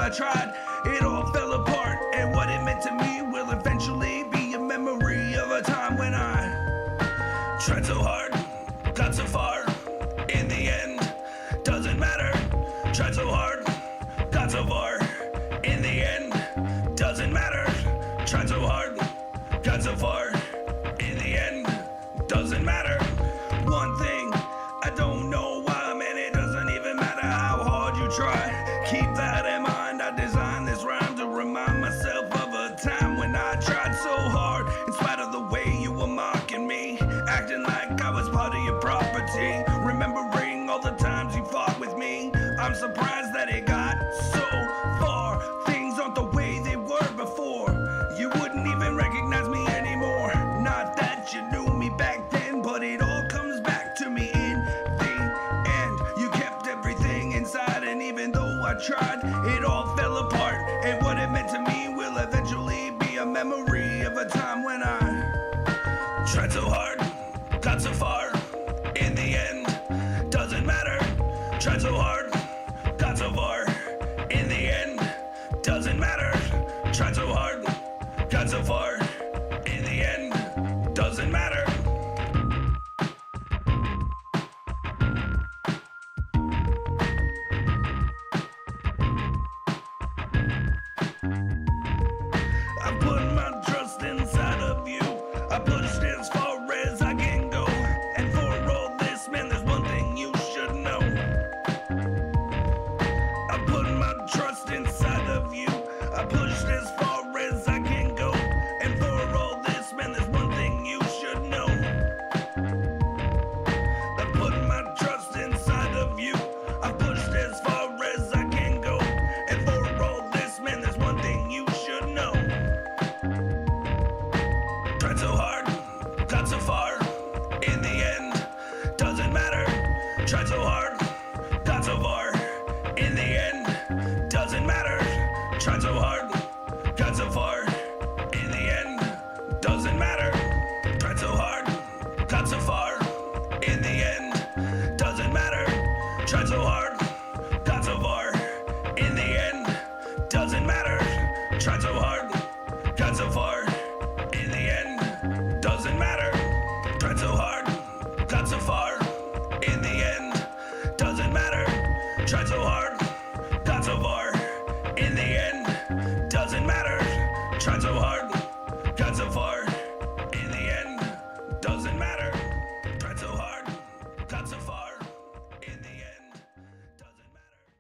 I tried, it all fell apart. And what it meant to me will eventually be a memory of a time when I tried so hard, got so far. In the end, doesn't matter. Tried so hard, got so far. In the end, doesn't matter. Tried so hard, got so far. In the end, doesn't matter. One thing, I don't know why, man, it doesn't even matter how hard you try. Keep that in mind, I designed this rhyme to remind myself of a time when I tried so hard. In spite of the way you were mocking me, acting like I was part of your property. Remembering all the times you fought with me, I'm surprised that it got so far. Things aren't the way they were before. You wouldn't even recognize me anymore. Not that you knew me back then, but it all comes back to me in the end. You kept everything inside, and even though I tried, it all fell apart. And what it meant to me will eventually be a memory of a time when I tried so hard, got so far. In the end, doesn't matter. Tried so hard, got so far. In the end, doesn't matter. Tried so hard, got so far. In the end, doesn't matter. I put my trust inside of you. I pushed as far as I can go. And for all this, man, there's one thing you should know. I put my trust inside of you. I pushed as far as I can go. And for all this, man, there's one thing you should know. I put my trust inside of you. I pushed as far as I can go. And for all this, man, there's one thing you should know. Tried so hard, got so far. In the end, doesn't matter. Tried so hard, got so far. In the end, doesn't matter. Tried so hard, got so far. In the end, doesn't matter. Tried so hard, got so far. In the end, doesn't matter. Tried so hard, got so far. In the end, doesn't matter. Tried so hard, got so far. In the end, doesn't matter. Tried so hard, got so far. In the end, doesn't matter. Tried so hard, got so far. In the end, doesn't matter. Tried so hard, got so far. In the end, doesn't matter. Tried so hard, got so far. In the end, doesn't matter.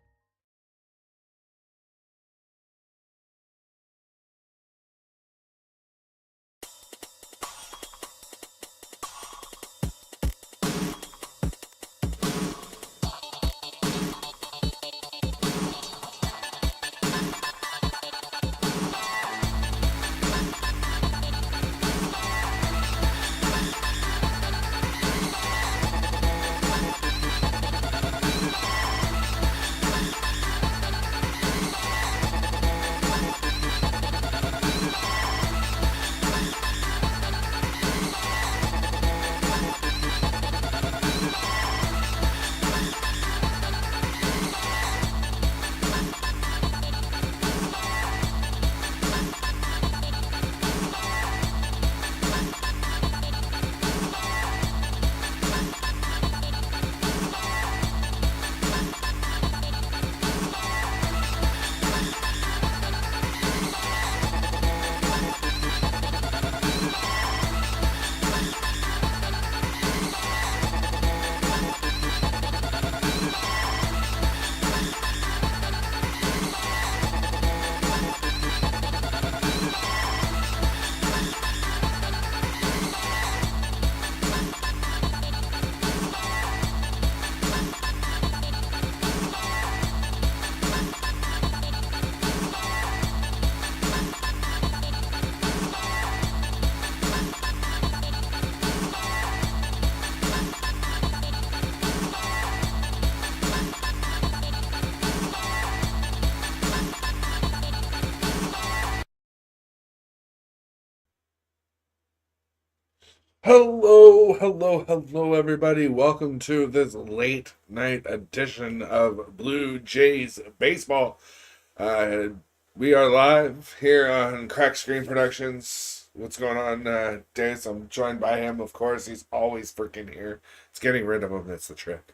Hello, everybody. Welcome to this late night edition of Blue Jays Baseball. Uh, we are live here on Crack Screen Productions. What's going on, Days? I'm joined by him, of course. He's always freaking here. It's getting rid of him that's the trick.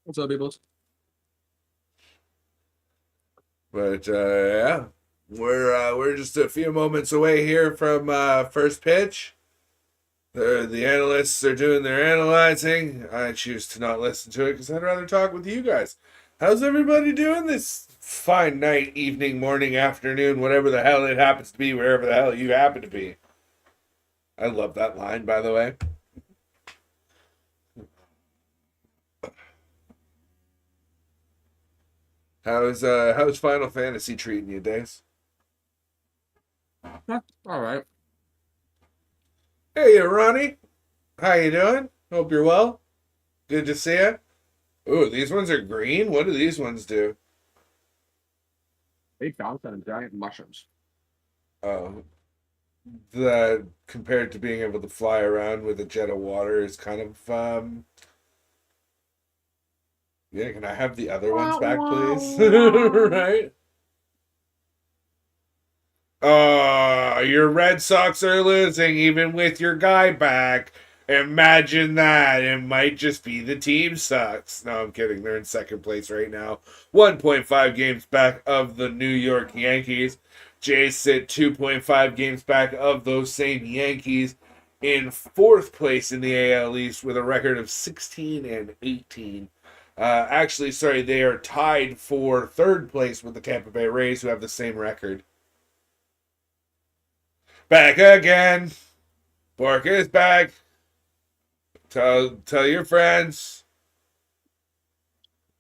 What's up, people? But yeah, we're just a few moments away here from first pitch. The analysts are doing their analyzing. I choose to not listen to it because I'd rather talk with you guys. How's everybody doing this fine night, evening, morning, afternoon, whatever the hell it happens to be, wherever the hell you happen to be? I love that line, by the way. How's Final Fantasy treating you, Days? All right. Hey, Ronnie. How you doing? Hope you're well. Good to see you. Ooh, these ones are green. What do these ones do? They found some giant mushrooms. Oh, that compared to being able to fly around with a jet of water is kind of yeah, can I have the other ones back, please? Right? Oh, your Red Sox are losing even with your guy back. Imagine that. It might just be the team sucks. No, I'm kidding. They're in second place right now. 1.5 games back of the New York Yankees. Jays sit 2.5 games back of those same Yankees in fourth place in the AL East with a record of 16 and 18. Actually, sorry, they are tied for third place with the Tampa Bay Rays, who have the same record. Back again. Bork is back. Tell your friends.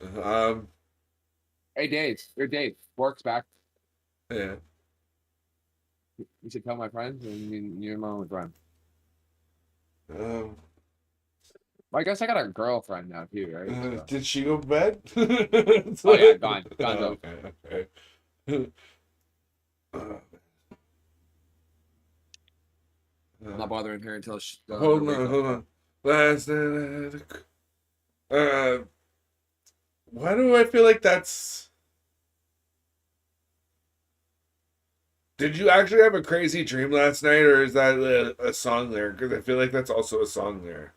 Hey, Dave. Your Dave. Bork's back. Yeah. You should tell my friends, and you're my only friend. Um, Well, I guess I got a girlfriend now too, right? So. Did she go to bed? Oh yeah, gone. Gone. Oh, okay. I'm not bothering her until she. Hold on. Last why do I feel like that's? Did you actually have a crazy dream last night, or is that a song there? Because I feel like that's also a song there.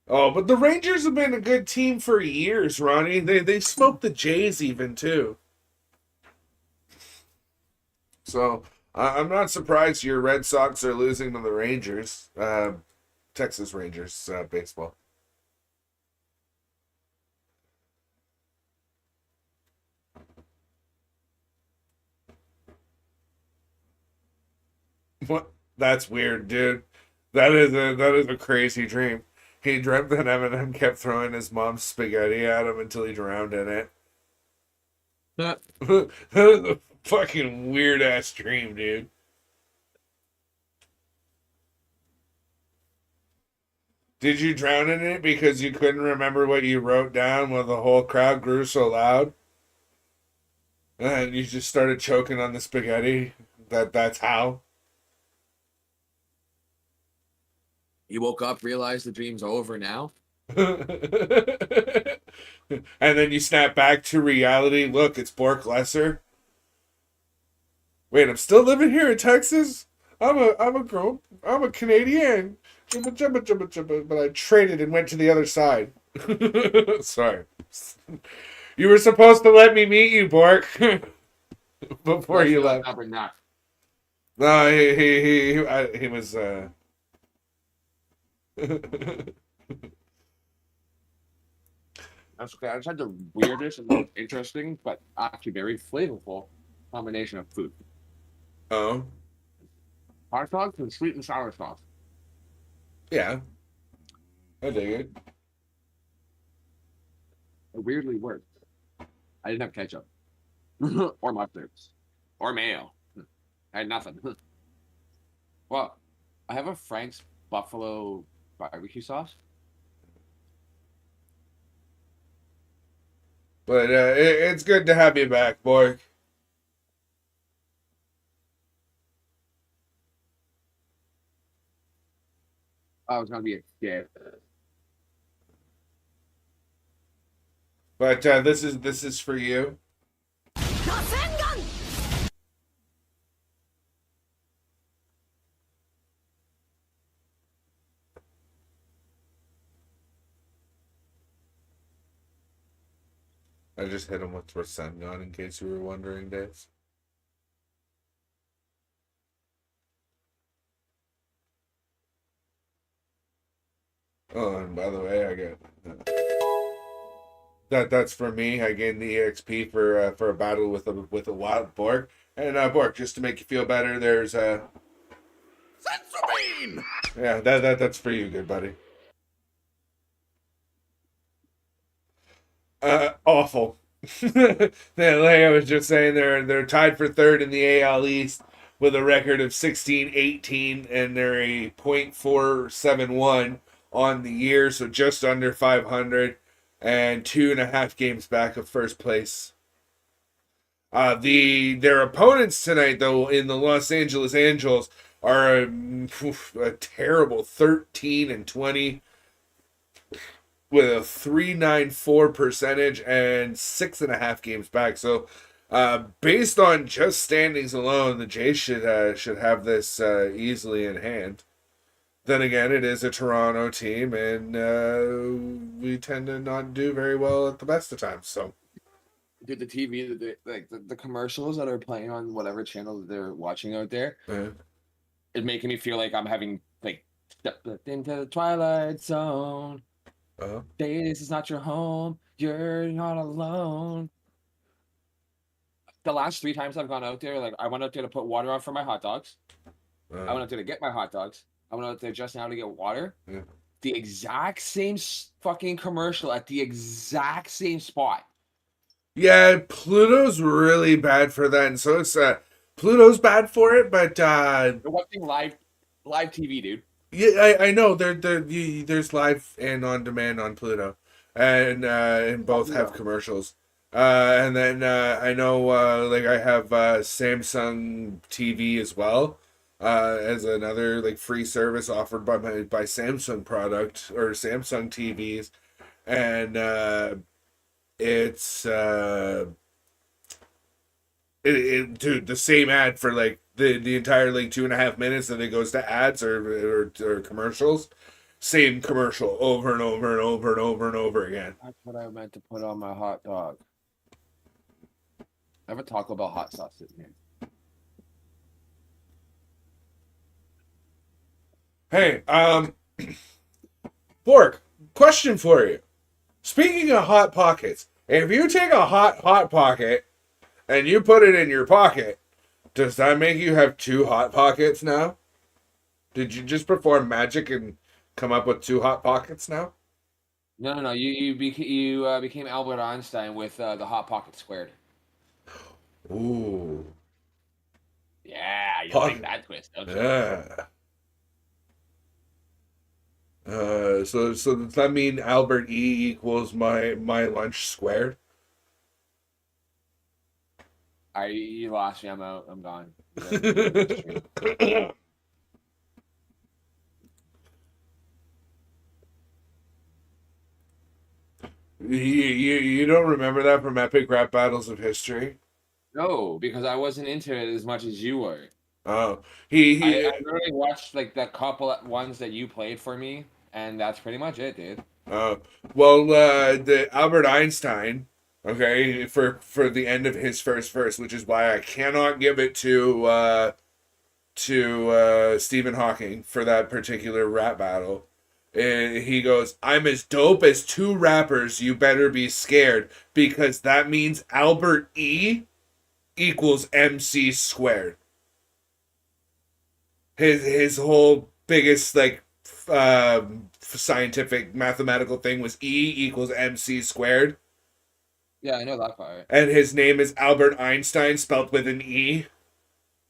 Oh, but the Rangers have been a good team for years, Ronnie. They smoked the Jays even too. So I'm not surprised your Red Sox are losing to the Rangers, Texas Rangers baseball. What? That's weird, dude. That is a crazy dream. He dreamt that Eminem kept throwing his mom's spaghetti at him until he drowned in it. That That is a fucking weird ass dream, dude. Did you drown in it because you couldn't remember what you wrote down when the whole crowd grew so loud? And you just started choking on the spaghetti? That's how? you woke up, realized the dream's over now. And then you snap back to reality. Look, it's Bork Lesser. Wait, I'm still living here in Texas? I'm a Canadian. But I traded and went to the other side. Sorry. You were supposed to let me meet you, Bork. Before you left. No, he was That's okay. I just had the weirdest and most interesting, but actually very flavorful combination of food. oh. Hot dogs and sweet and sour sauce. Yeah. I dig it. It weirdly worked. I didn't have ketchup or mustards or mayo. I had nothing. Well, I have a Frank's buffalo barbecue sauce. But it's good to have you back, Bork. I was gonna be a kid. But this is for you. I just hit him with Rasengan in case you were wondering, Dave. Oh, and by the way, I get that's for me. I gained the EXP for a battle with a wild Borg. And Borg, just to make you feel better, there's Sensobean! yeah, that's for you, good buddy. Awful. Like I was just saying, they're tied for third in the AL East with a record of 16-18, and they're a .471 on the year, so just under 500, and 2.5 games back of first place. Their opponents tonight, though, in the Los Angeles Angels, are a terrible 13-20 with a 394 percentage and 6.5 games back. So, based on just standings alone, the Jays should have this easily in hand. Then again, it is a Toronto team, and we tend to not do very well at the best of times. So, Dude, the TV, the commercials that are playing on whatever channel they're watching out there, it's making me feel like I'm having like stepped into the twilight zone. This is not your home. You're not alone. The last 3 times I've gone out there, like I went out there to put water on for my hot dogs. I went out there to get my hot dogs. I went out there just now to get water. Yeah. The exact same fucking commercial at the exact same spot. Yeah, Pluto's really bad for that, and so it's Pluto's bad for it, but They're watching live TV, dude. yeah, I know there's live and on demand on Pluto, and both have commercials. And then I know like I have Samsung TV as well, as another like free service offered by Samsung product or Samsung TVs, and it's dude, the same ad for like the entire like 2.5 minutes, and it goes to ads or commercials. Same commercial over and over and over and over and over again. That's what I meant to put on my hot dog. I have a Taco Bell hot sauce sitting here. Hey, Bork, question for you. Speaking of hot pockets, if you take a hot pocket and you put it in your pocket, does that make you have 2 hot pockets now? Did you just perform magic and come up with 2 hot pockets now? No. You became Albert Einstein with the hot pocket squared. Ooh. Yeah, you like that twist, don't you? Yeah. So does that mean Albert E equals my lunch squared? You lost me. I'm out. I'm gone. You don't remember that from epic rap battles of history? No, because I wasn't into it as much as you were. Oh, I literally watched like the couple ones that you played for me, and that's pretty much it, dude. Well, the Albert Einstein, okay, for the end of his first verse, which is why I cannot give it to Stephen Hawking for that particular rap battle. And he goes, "I'm as dope as 2 rappers. You better be scared because that means Albert E equals MC squared." His whole biggest like scientific mathematical thing was E equals MC squared. Yeah, I know that part. And his name is Albert Einstein spelled with an E.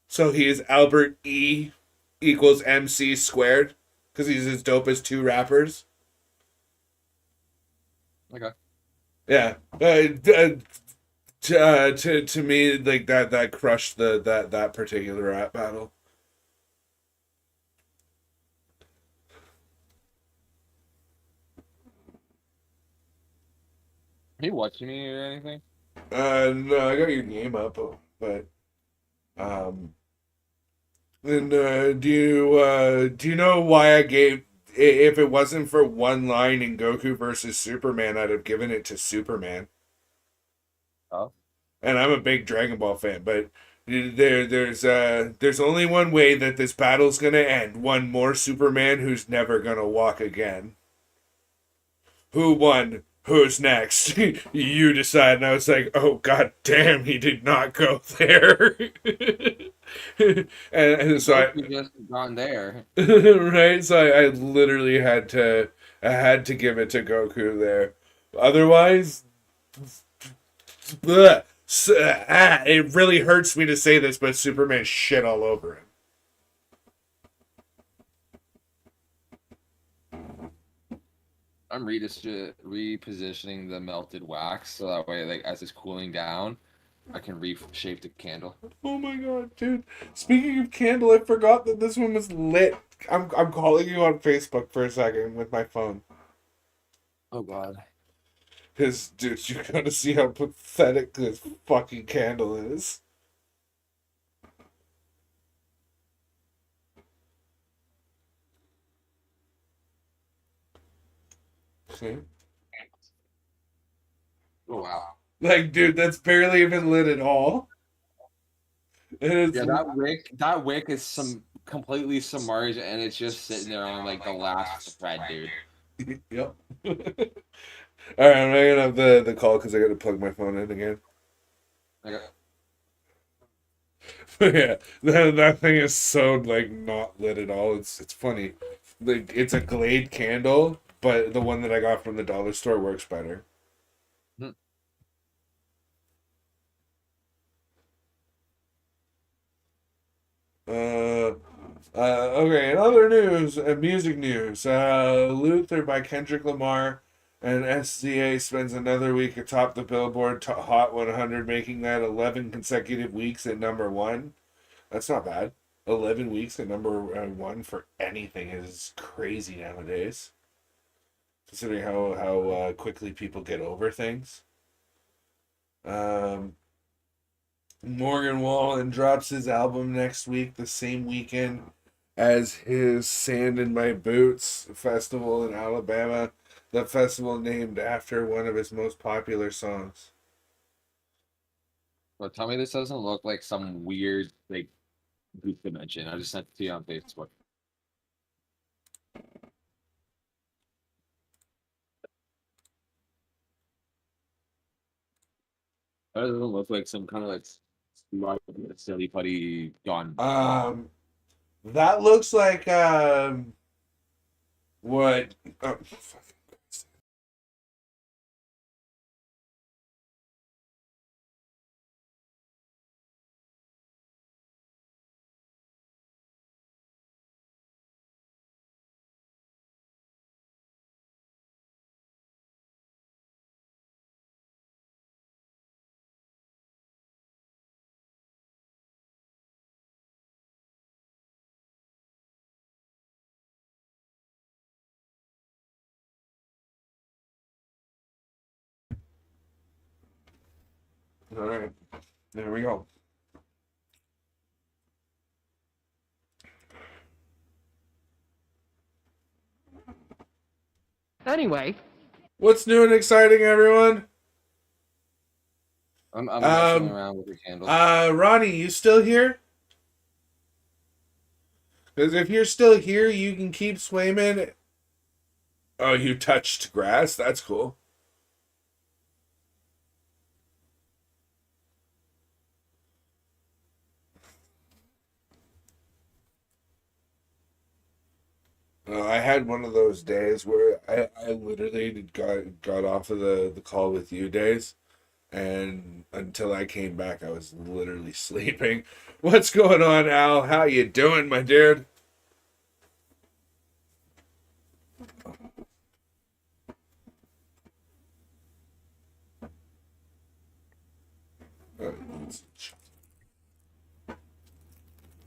So he is Albert E equals MC squared because he's as dope as 2 rappers. Okay. Yeah. To me, like that crushed that particular rap battle. Are you watching me or anything? No, I got your game up, but um, and do you know why I gave? If it wasn't for one line in Goku versus Superman, I'd have given it to Superman. Oh. And I'm a big Dragon Ball fan, but there's only one way that this battle's gonna end. One more Superman who's never gonna walk again. Who won? Who's next? You decide. And I was like, oh god damn, he did not go there. and so You just gone there. right, so I literally I had to give it to Goku there. Otherwise, bleh. It really hurts me to say this, but Superman shit all over him. I'm repositioning the melted wax so that way, like as it's cooling down, I can reshape the candle. Oh my god, dude! Speaking of candle, I forgot that this one was lit. I'm calling you on Facebook for a second with my phone. Oh god. Because, dude, you gotta see how pathetic this fucking candle is. See? Oh wow. Like, dude, that's barely even lit at all. And it's Yeah, that wick is some completely submerged and it's just sitting there on like the last thread, dude. Yep. Alright, I'm not gonna have the call because I gotta plug my phone in again. Okay. Yeah, that thing is so like not lit at all. It's funny. Like it's a Glade candle, but the one that I got from the dollar store works better. Hmm. Okay, in other news, music news, Luther by Kendrick Lamar and SZA spends another week atop the Billboard Hot 100, making that 11 consecutive weeks at number one. That's not bad. 11 weeks at number one for anything is crazy nowadays, considering how quickly people get over things. Um, Morgan Wallen drops his album next week, the same weekend as his Sand in My Boots festival in Alabama, the festival named after one of his most popular songs. Well, tell me this doesn't look like some weird like goof dimension. I just sent it to you on Facebook. That doesn't look like some kind of like silly putty gone. That looks like what? Oh, fuck. All right, there we go. Anyway, What's new and exciting, everyone? I'm messing around with the candle. Ronnie, you still here? Because if you're still here, you can keep swimming. Oh, you touched grass? That's cool. I had one of those days where I literally got off of the call with you days, and until I came back, I was literally sleeping. What's going on, Al? How you doing, my dude?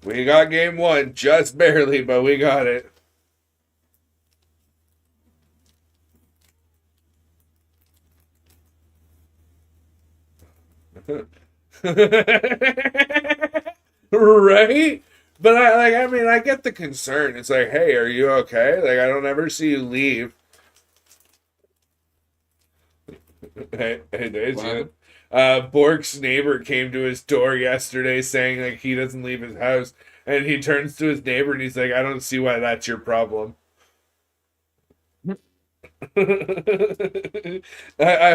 We got game one, just barely, but we got it. Right? But I mean, I get the concern. It's like, hey, are you okay? Like, I don't ever see you leave. Hey, What Daisy. happened? Bork's neighbor came to his door yesterday saying like he doesn't leave his house, and he turns to his neighbor and he's like, I don't see why that's your problem. I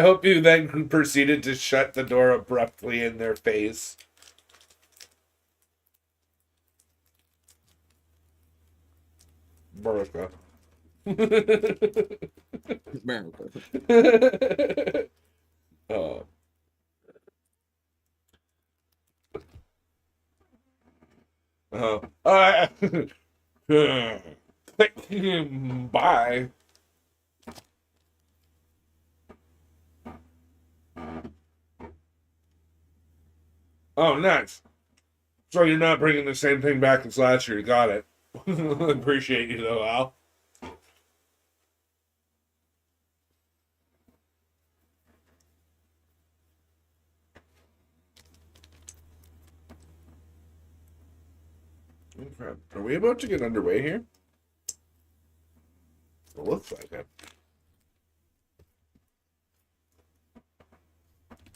hope you then proceeded to shut the door abruptly in their face. America. America. Oh. Oh. Bye. Oh, nice. So you're not bringing the same thing back as last year. Got it. Appreciate you though, Al. Okay. Are we about to get underway here? It looks like it.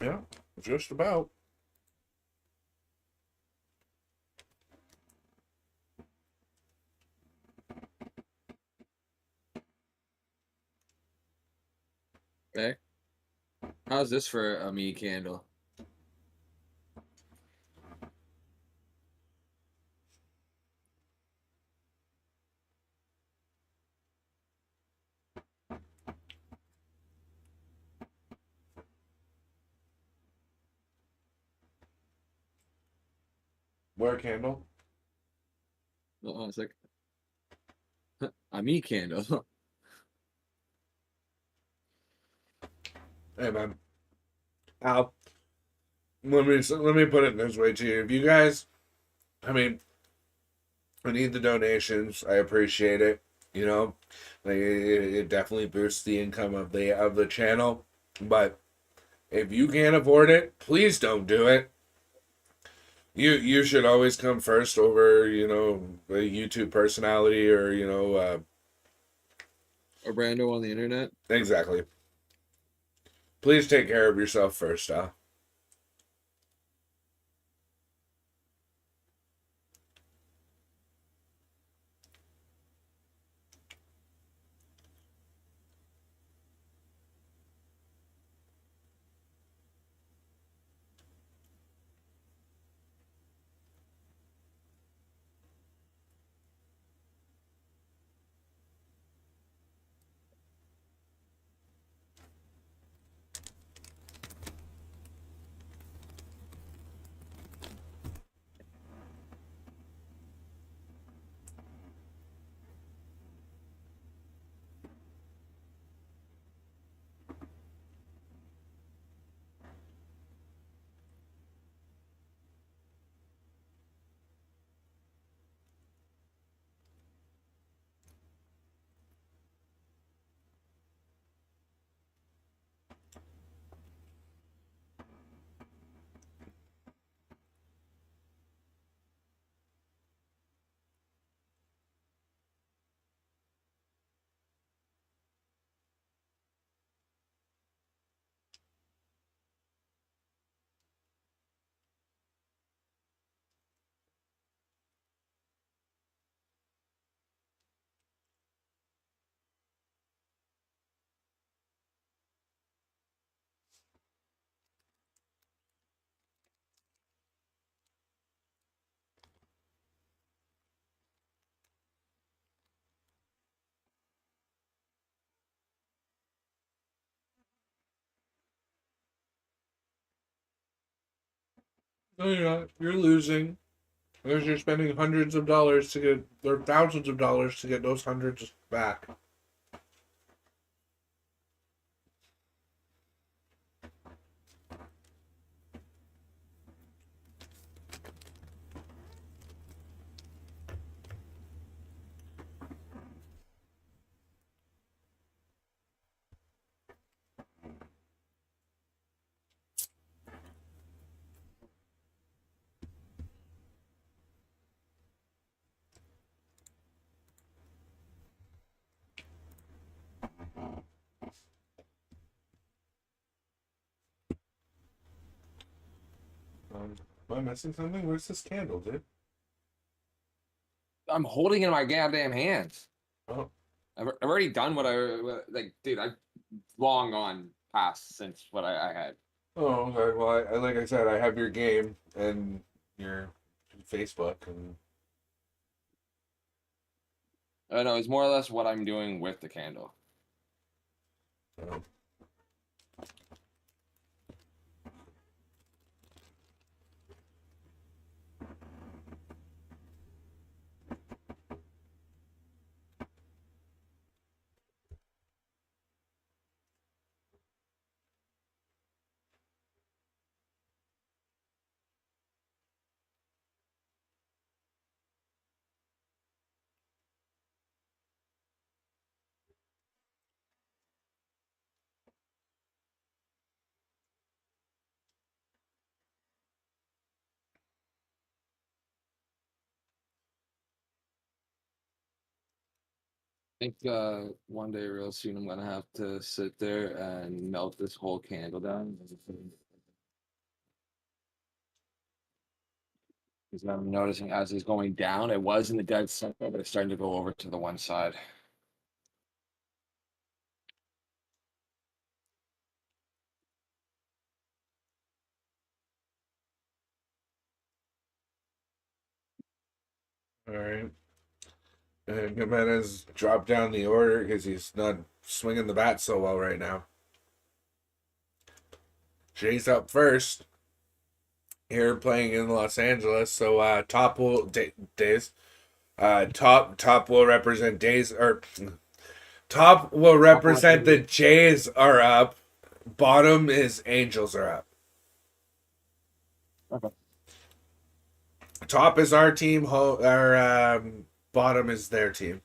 Yeah, just about. Okay. How's this for a me candle? Wear a candle. Hold on a sec. A me candle. Hey man, Al. Let me put it this way to you. If you guys, I mean, I need the donations. I appreciate it. You know, like it definitely boosts the income of the channel. But if you can't afford it, please don't do it. You should always come first over a YouTube personality or A rando on the internet. exactly. Please take care of yourself first, Al. No, you're not. You're losing. Because you're spending hundreds of dollars to get, or thousands of dollars to get those hundreds back. Am I missing something? Where's this candle, dude? I'm holding it in my goddamn hands. Oh, I've already done what like, dude. I've long gone past since what I had. oh, okay. Well, like I said, I have your game and your Facebook, and I know it's more or less what I'm doing with the candle. um, I think one day real soon I'm gonna have to sit there and melt this whole candle down. Because I'm noticing as it's going down, it was in the dead center, but it's starting to go over to the one side. all right. And Jimenez dropped down the order because he's not swinging the bat so well right now. Jay's up first. Here playing in Los Angeles, so top will days. Top will represent days or top will represent the Jays are up. Bottom is Angels are up. Okay. Top is our team. Our bottom is their team.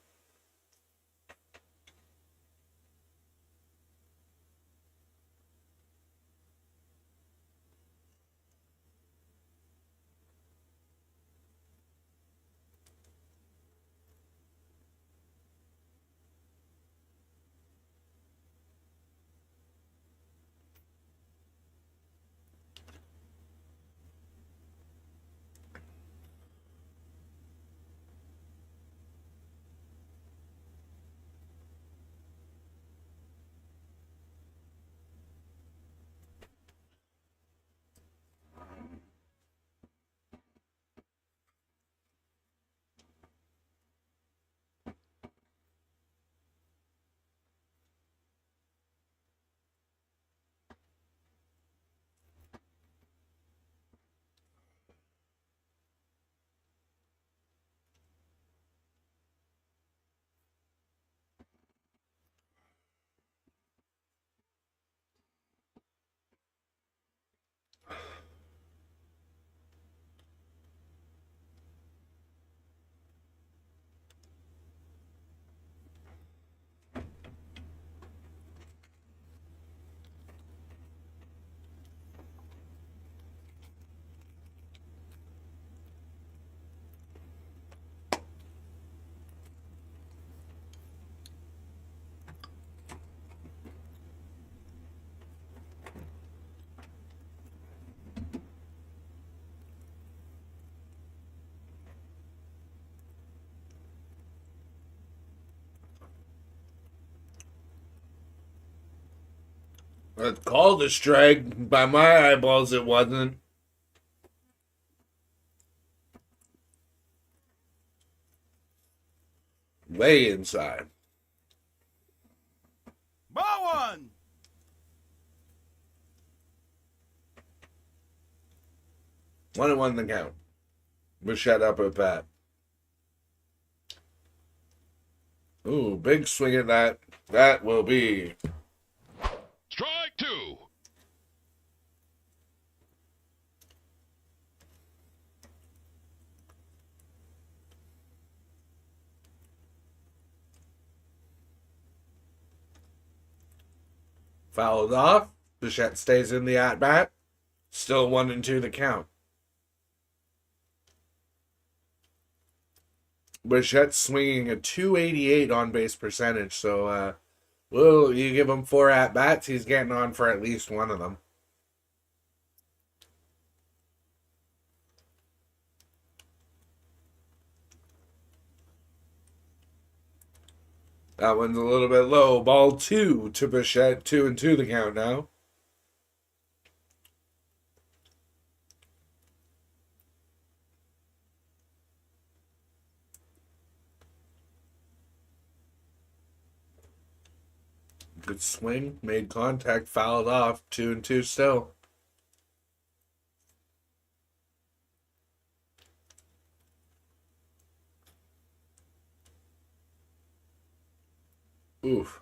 Called a strike. By my eyeballs, it wasn't. Way inside. Ball one. 1-1 the count. Bichette up at bat. Ooh, big swing at that. That will be Strike two. fouled off. Bichette stays in the at bat. Still 1-2 the count. Bichette's swinging a 288 on base percentage, so well, you give him 4 at bats, he's getting on for at least one of them. That one's a little bit low. Ball 2 to Bichette. 2-2 the count now. Good swing. Made contact. Fouled off. 2-2 still. Oof.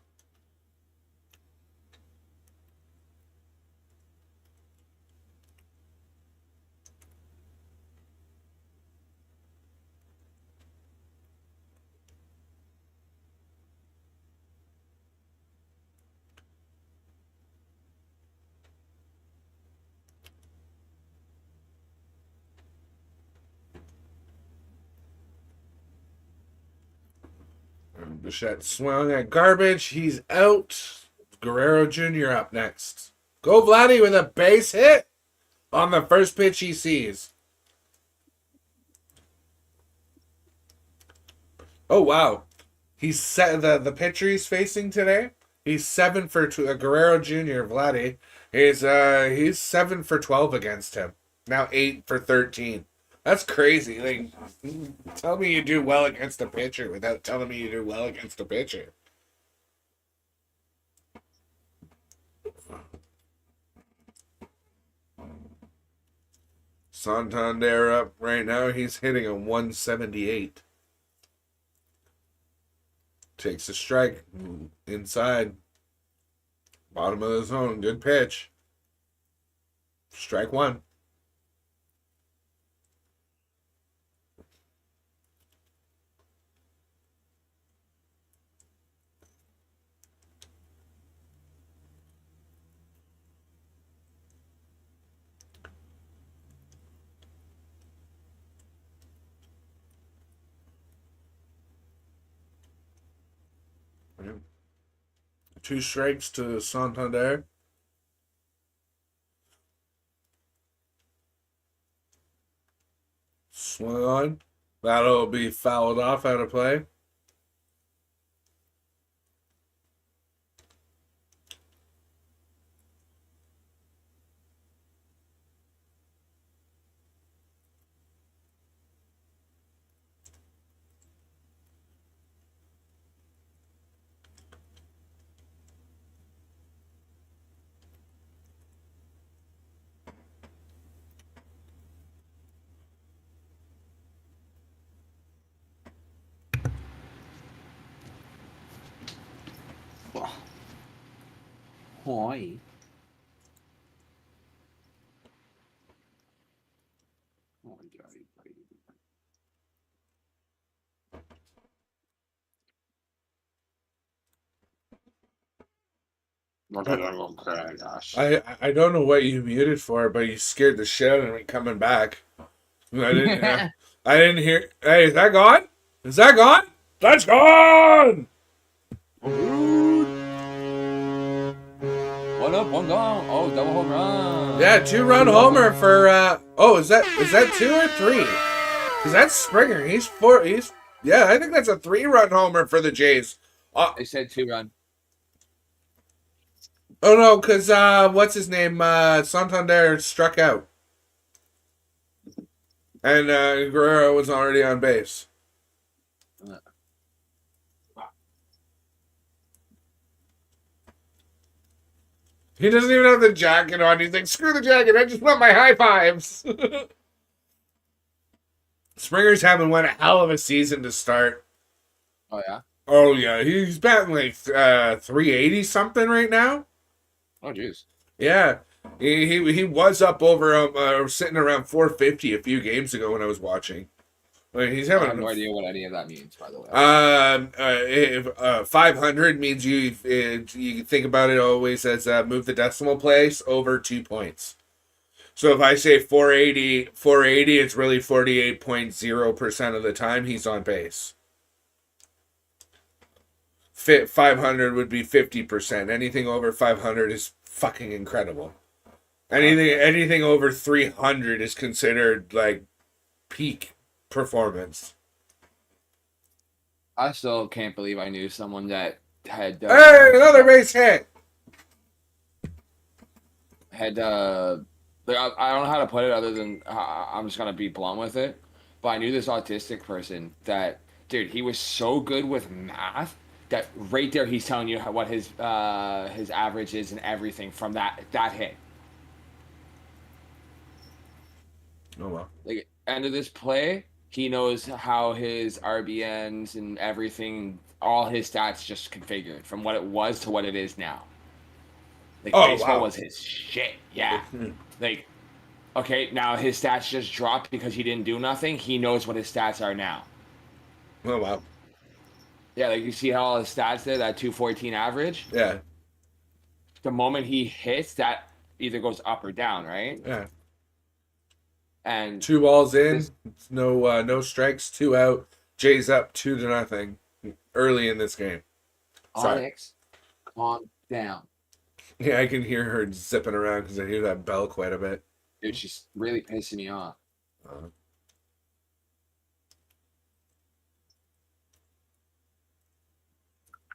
Bichette swung at garbage. He's out. Guerrero Jr. up next. Go Vladdy with a base hit on the first pitch he sees. Oh, wow. He's set the pitcher he's facing today. He's 7 for Guerrero Jr. Vladdy. He's 7 for 12 against him. Now 8 for 13. That's crazy. Like, tell me you do well against a pitcher without telling me you do well against a pitcher. Santander up right now. He's hitting a 178. Takes a strike inside. Bottom of the zone. Good pitch. Strike 1. Two strikes to Santander. Swung on. That'll be fouled off out of play. Hoy. Oh my God. Okay, gosh. I don't know what you muted for, but you scared the shit out of me coming back. I didn't hear. Hey, is that gone? Is that gone? That's gone. One up, one gone. Oh, double home run. Yeah, 2-run homer for. Oh, is that 2 or 3? Because that's Springer. He's 4. Yeah, I think that's a 3-run homer for the Jays. They said 2-run. Oh no, because what's his name? Santander struck out, and Guerrero was already on base. He doesn't even have the jacket on. He's like, screw the jacket. I just want my high fives. Springer's having one hell of a season to start. Oh yeah. Oh yeah, he's batting like 380 something right now. Oh jeez. Yeah, he was up over sitting around 450 a few games ago when I was watching. Like, he's having I have no idea what any of that means, by the way. 500 means you think about it always as move the decimal place over 2 points. So if I say 480, it's really 48.0% of the time he's on base. 500 would be 50%. Anything over 500 is fucking incredible. Anything over 300 is considered like peak performance. I still can't believe I knew someone that had Hey, another base hit. had like I don't know how to put it other than I'm just gonna be blunt with it. But I knew this autistic person that dude, he was so good with math that right there he's telling you what his average is and everything from that hit. Oh well. Like end of this play, he knows how his RBNs and everything, all his stats just configured from what it was to what it is now. Like Oh baseball wow. was his shit. Yeah. Like okay, now his stats just dropped because he didn't do nothing. He knows what his stats are now. Oh wow. Yeah, like you see how all his stats there, that 214 average. Yeah. The moment he hits, that either goes up or down, right? Yeah. And 2 balls this in. No strikes. 2 out. Jays up 2-0 early in this game. Sorry. Onyx, calm down. Yeah, I can hear her zipping around because I hear that bell quite a bit. Dude, she's really pissing me off. Uh,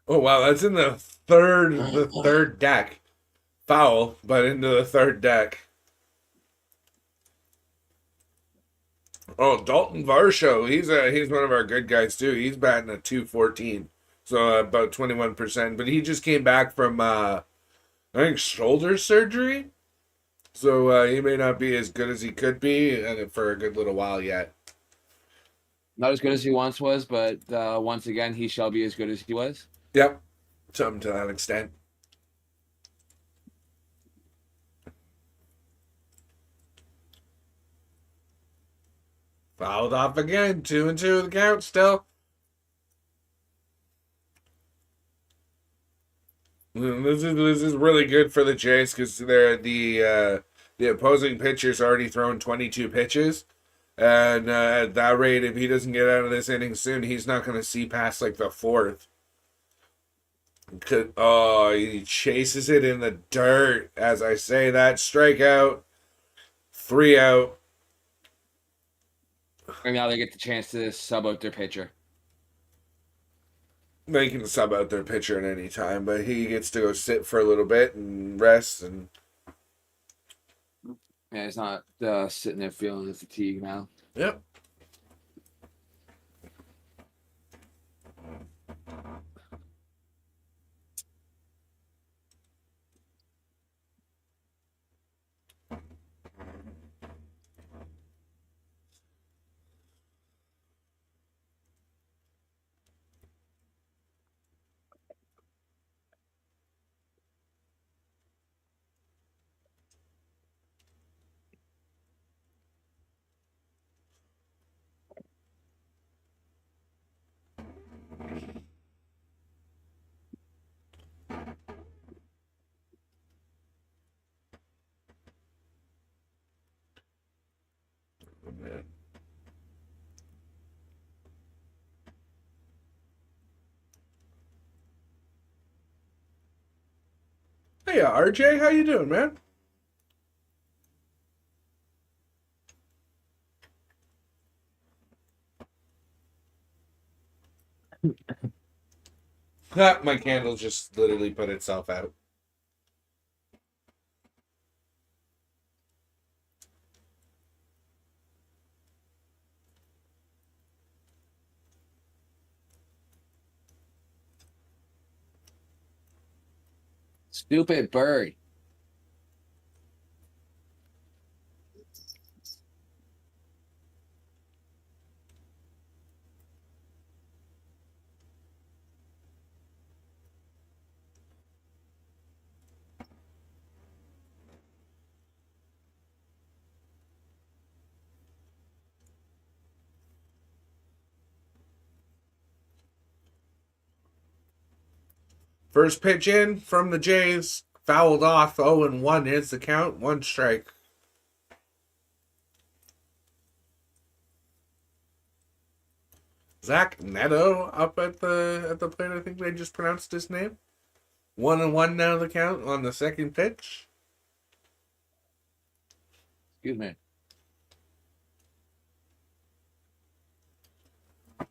oh wow, that's in the third deck. Foul, but into the third deck. Oh, Dalton Varsho, he's one of our good guys too. He's batting a 214, so about 21%. But he just came back from I think shoulder surgery, so he may not be as good as he could be for a good little while yet. Not as good as he once was, but once again, he shall be as good as he was. Yep, something to that extent. Fouled off again. 2-2 the count still. This is really good for the Jays because the opposing pitcher's already thrown 22 pitches, and at that rate, if he doesn't get out of this inning soon, he's not going to see past like the fourth. Oh, he chases it in the dirt. As I say that, strikeout, 3 out. And now they get the chance to sub out their pitcher. They can sub out their pitcher at any time, but he gets to go sit for a little bit and rest. And Yeah, he's not sitting there feeling the fatigue now. yep. Oh, man. Hey, RJ, how you doing, man? My candle just literally put itself out. Stupid bird. First pitch in from the Jays, fouled off. 0-1 is the count. 1 strike. Zach Neto up at the plate. I think they just pronounced his name. 1-1 now the count on the second pitch. Excuse me.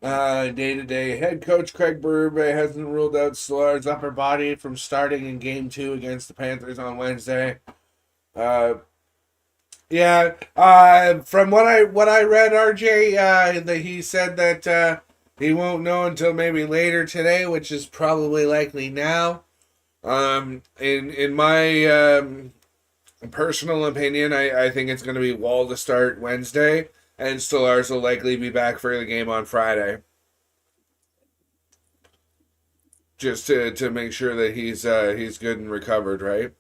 Day-to-day head coach Craig Berube hasn't ruled out Stolar's upper body from starting in Game 2 against the Panthers on Wednesday. Uh, yeah. From what I read, RJ, that he said that he won't know until maybe later today, which is probably likely now. In my personal opinion, I think it's going to be Wall to start Wednesday, and Stolarz will likely be back for the game on Friday, just to make sure that he's good and recovered, right?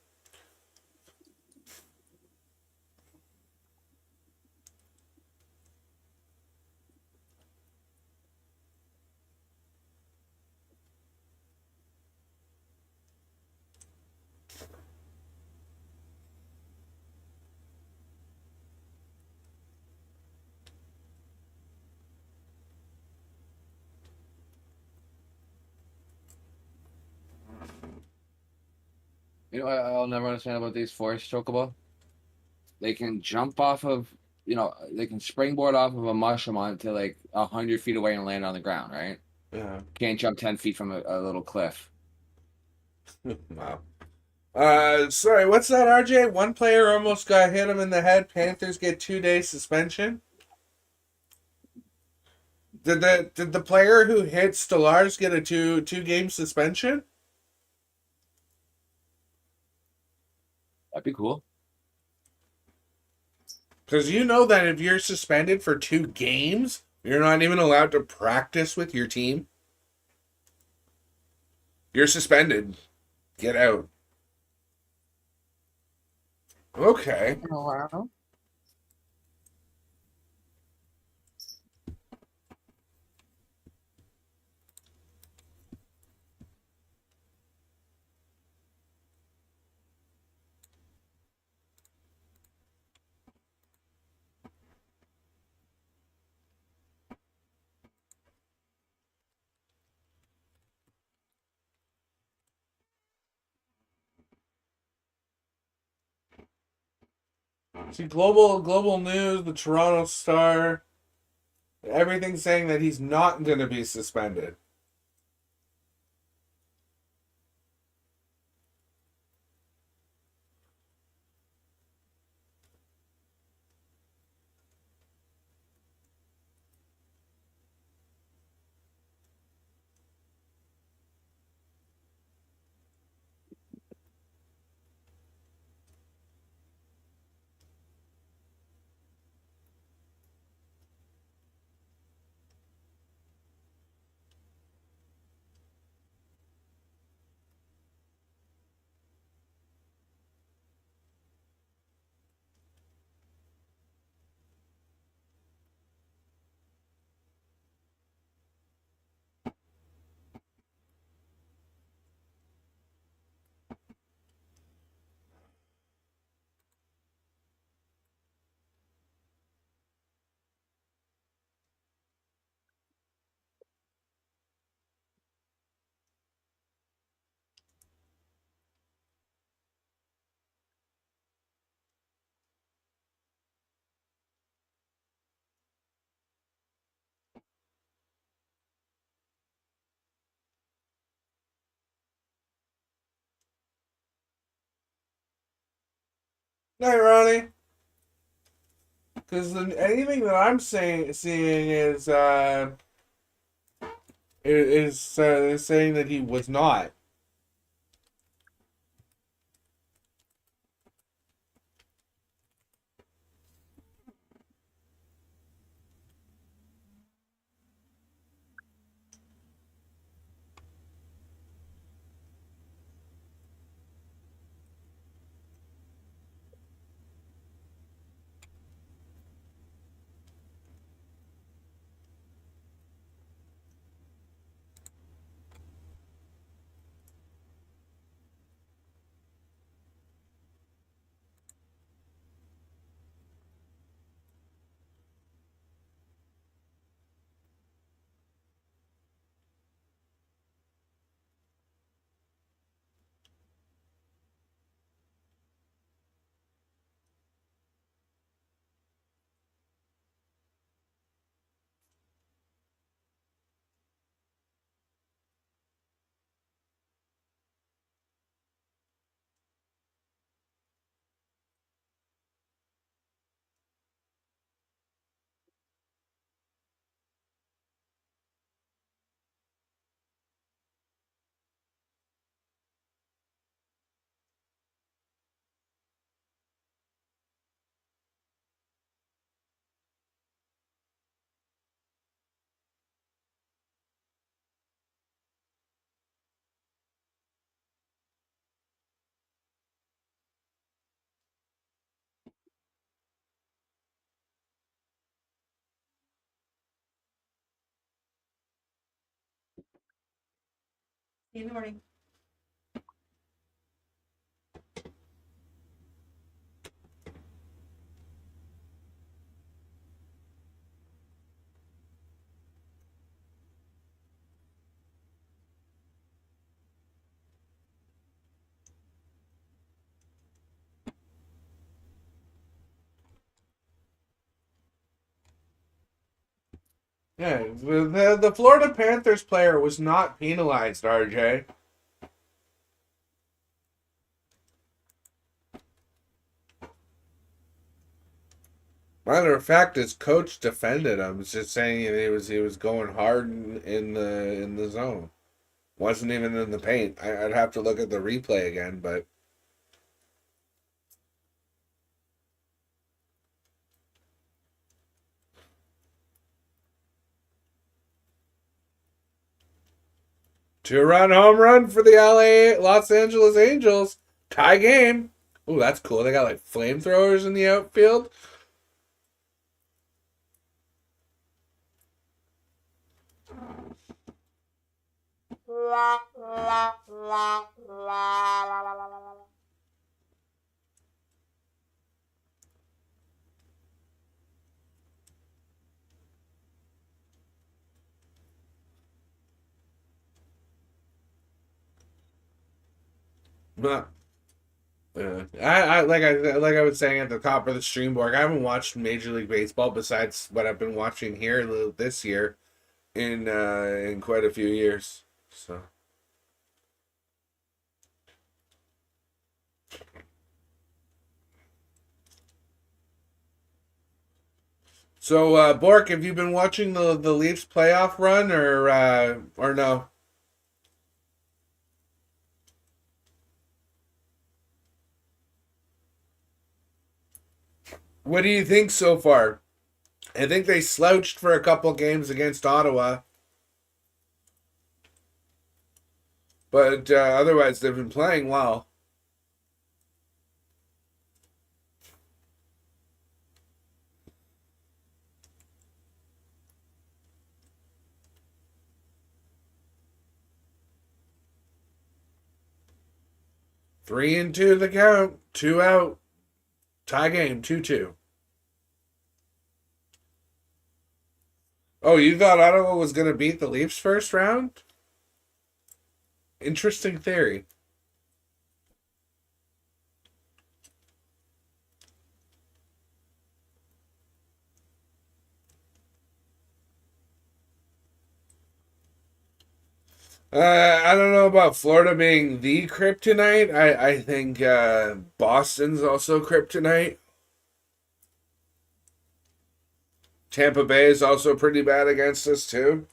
You know, I'll never understand about these forest chocobo. They can jump off of, they can springboard off of a mushroom onto like 100 feet away and land on the ground, right? Yeah. Can't jump 10 feet from a little cliff. Wow. Sorry, what's that, RJ? One player almost got hit him in the head. Panthers get 2 days suspension. Did the player who hit Stolarz get a two game suspension? That'd be cool. Because you know that if you're suspended for 2 games, you're not even allowed to practice with your team. You're suspended. Get out. Okay. Oh, wow. See, global news, the Toronto Star, everything's saying that he's not going to be suspended. Night, Ronnie. Because anything that I'm seeing is saying that he was not. See you in the morning. Yeah, the Florida Panthers player was not penalized, RJ. Matter of fact, his coach defended him. It's just saying he was going hard in the zone. Wasn't even in the paint. I'd have to look at the replay again, but two-run home run for the Los Angeles Angels. Tie game. Ooh, that's cool. They got like flamethrowers in the outfield. But like I was saying at the top of the stream, Borg, I haven't watched Major League Baseball besides what I've been watching here this year in quite a few years. So Bork, have you been watching the Leafs playoff run or no? What do you think so far? I think they slouched for a couple games against Ottawa, but otherwise they've been playing well. Three and two the count, two out, tie game, 2-2. Oh, you thought Ottawa was going to beat the Leafs first round? Interesting theory. I don't know about Florida being the kryptonite. I think Boston's also kryptonite. Tampa Bay is also pretty bad against us too.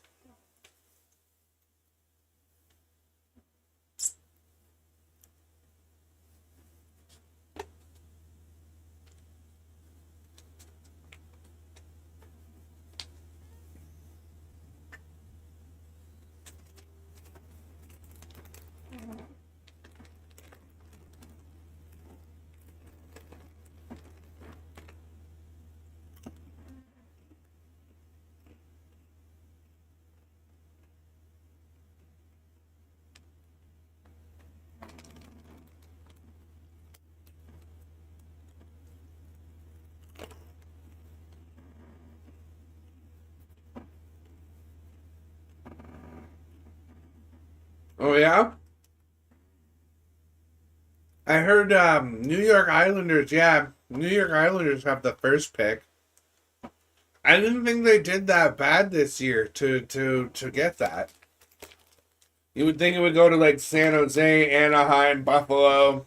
Oh yeah? I heard New York Islanders, yeah. New York Islanders have the first pick. I didn't think they did that bad this year to get that. You would think it would go to like San Jose, Anaheim, Buffalo.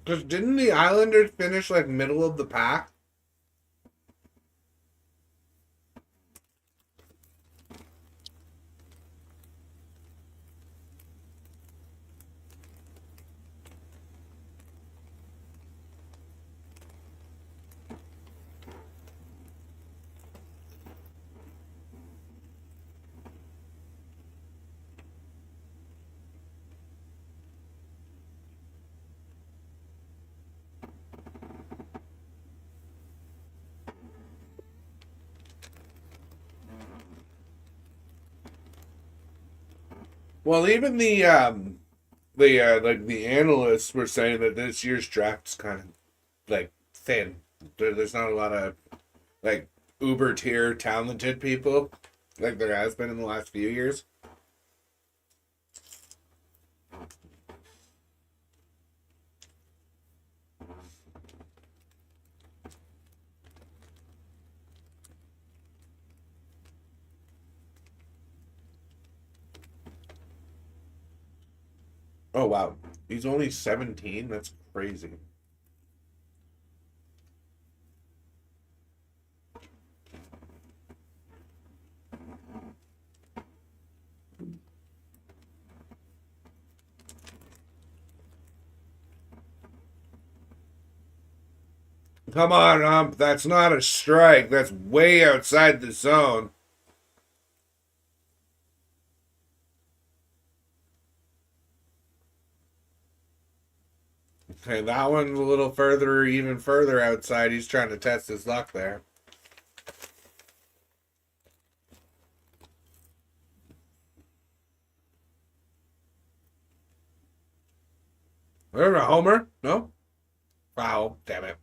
Because didn't the Islanders finish like middle of the pack? Well, even like the analysts were saying that this year's draft's kind of like thin. There's not a lot of like uber tier talented people like there has been in the last few years. Oh wow, he's only 17. That's crazy. Come on, that's not a strike. That's way outside the zone. Okay, that one's a little further, even further outside. He's trying to test his luck there. There's a homer. No? Foul. Damn it.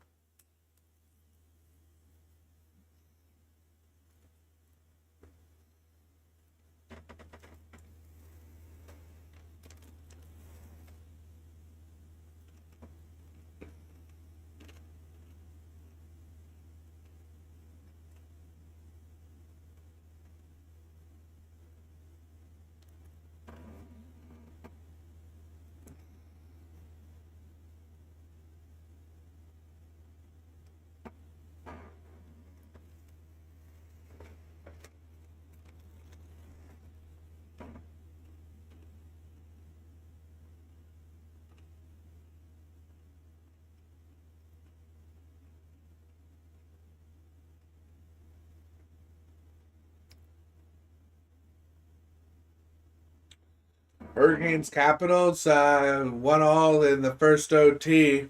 Hurricanes Capitals 1-1 in the first OT.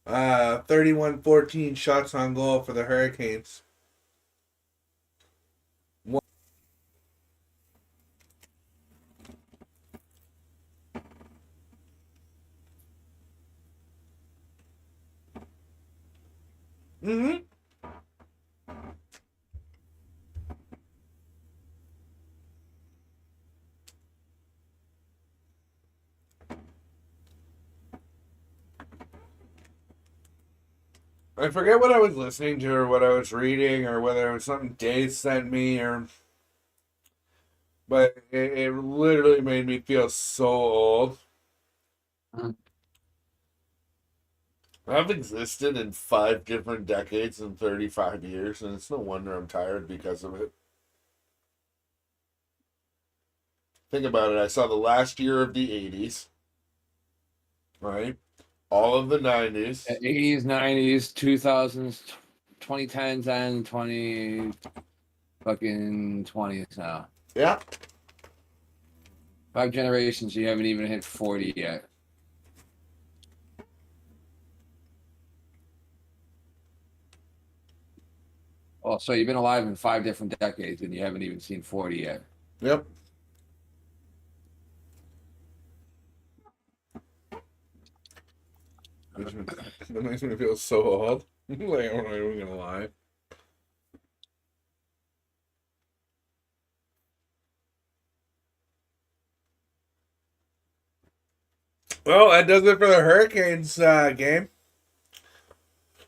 31-14 shots on goal for the Hurricanes. Mm-hmm. I forget what I was listening to or what I was reading or whether it was something Dave sent me but it literally made me feel so old. I've existed in 5 different decades in 35 years, and it's no wonder I'm tired because of it. Think about it. I saw the last year of the 80s, right? All of the 90s. 80s, 90s, 2000s, 2010s, and 20s now. Yeah. 5 generations, you haven't even hit 40 yet. Oh, so you've been alive in 5 different decades and you haven't even seen 40 yet. Yep. That makes me feel so old. Like, I'm not even gonna lie. Well, that does it for the Hurricanes game.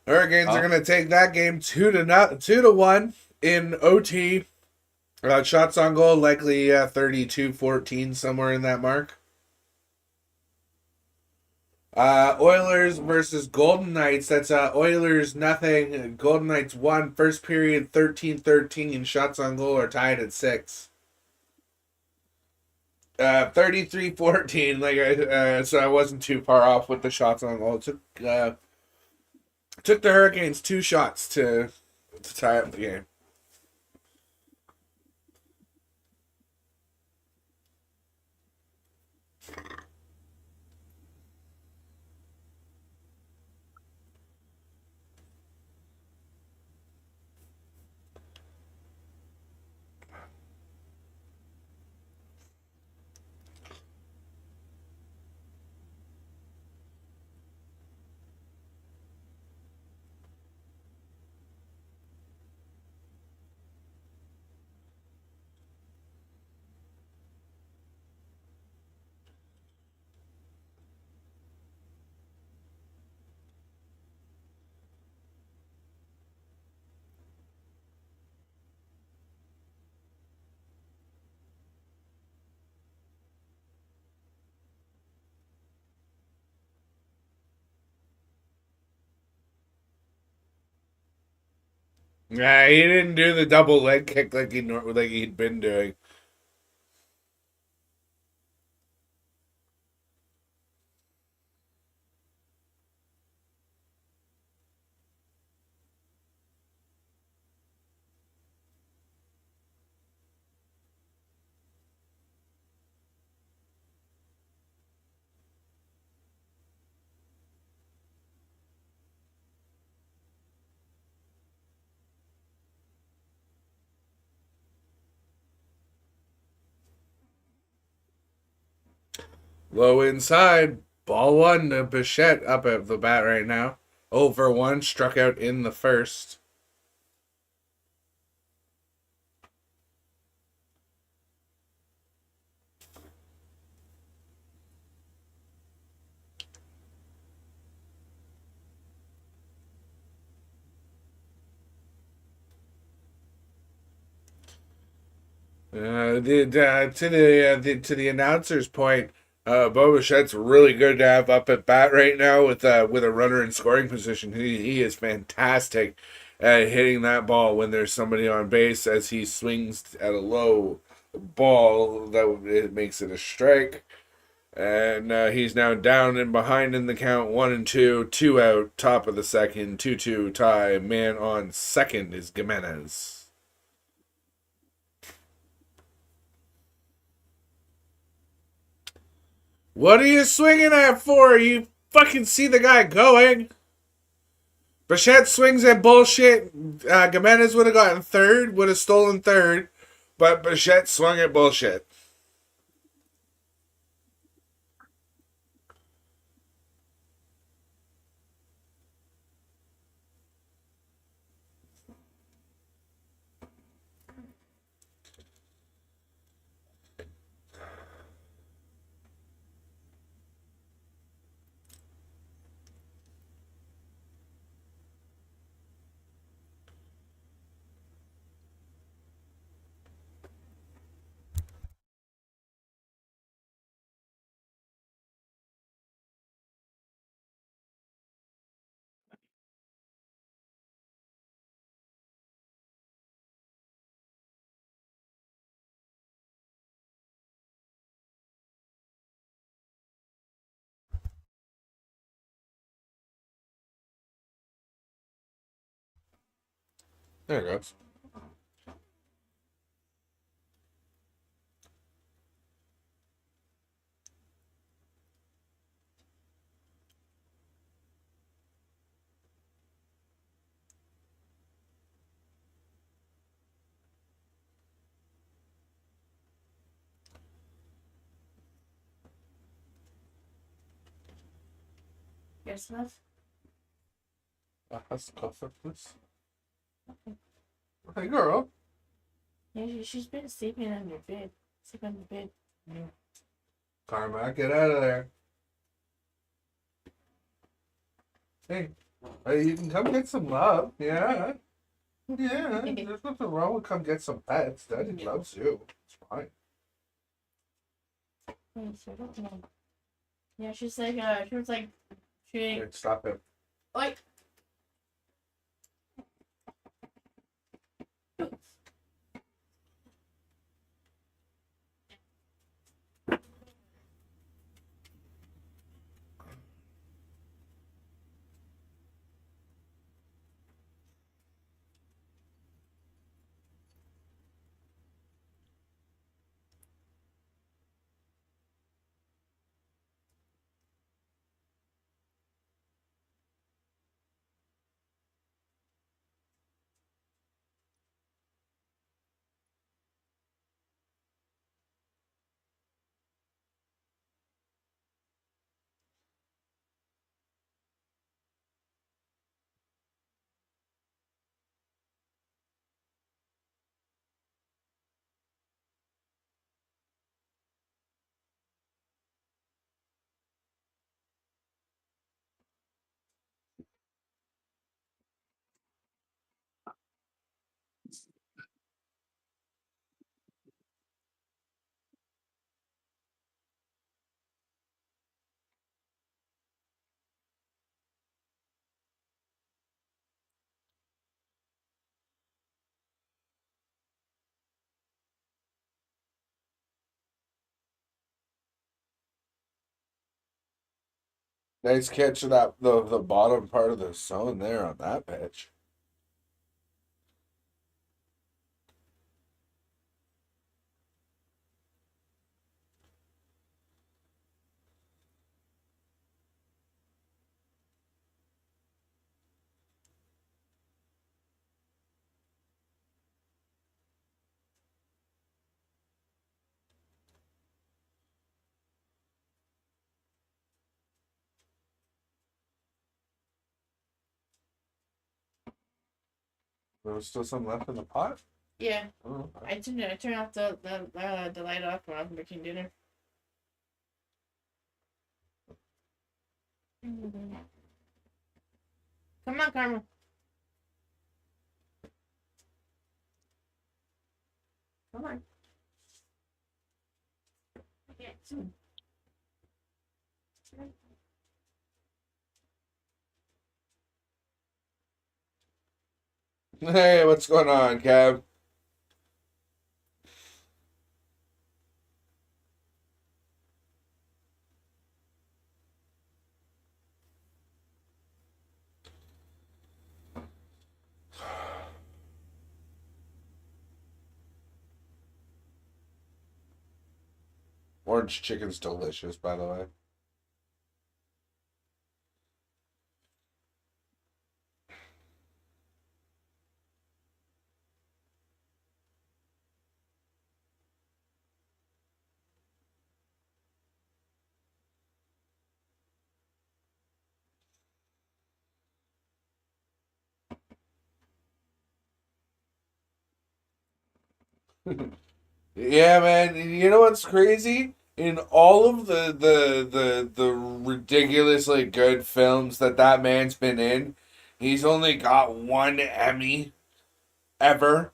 Hurricanes are gonna take that game 2-1 in OT. Shots on goal likely 32-14, somewhere in that mark. Oilers versus Golden Knights. That's Oilers nothing. Golden Knights 1. First period 13-13. Shots on goal are tied at 6. 33-14. So I wasn't too far off with the shots on goal. It took the Hurricanes 2 shots to tie up the game. Nah, he didn't do the double leg kick like he'd been doing. Low inside, ball one to Bichette up at the bat right now. Over one, struck out in the first. To the announcer's point, Bo Bichette's really good to have up at bat right now with a runner in scoring position. He is fantastic at hitting that ball when there's somebody on base as he swings at a low ball it makes it a strike. And he's now down and behind in the count, 1-2, 2 out, top of the second, 2-2 tie. Man on second is Gimenez. What are you swinging at for? You fucking see the guy going. Bichette swings at bullshit. Gimenez would have gotten third, would have stolen third, but Bichette swung at bullshit. There it goes. Yes, love. That's coffee, please. Hey, girl. Yeah, she's been sleeping on your bed. Sleep on the bed. Karma, get out of there. Hey, you can come get some love. Yeah. Yeah. There's nothing wrong with come get some pets. Daddy loves you. It's fine. Yeah, she's like, she was like, Hey, stop it. like, Nice catch of that the bottom part of the zone there on that pitch. There's still some left in the pot? Yeah. Oh, I turned off the light off when I was making dinner. Come on, Carmen. Come on. Okay, soon. hey, what's going on, Kev? Orange chicken's delicious, by the way. Yeah, man. You know what's crazy? In all of the ridiculously good films that man's been in, he's only got one Emmy ever.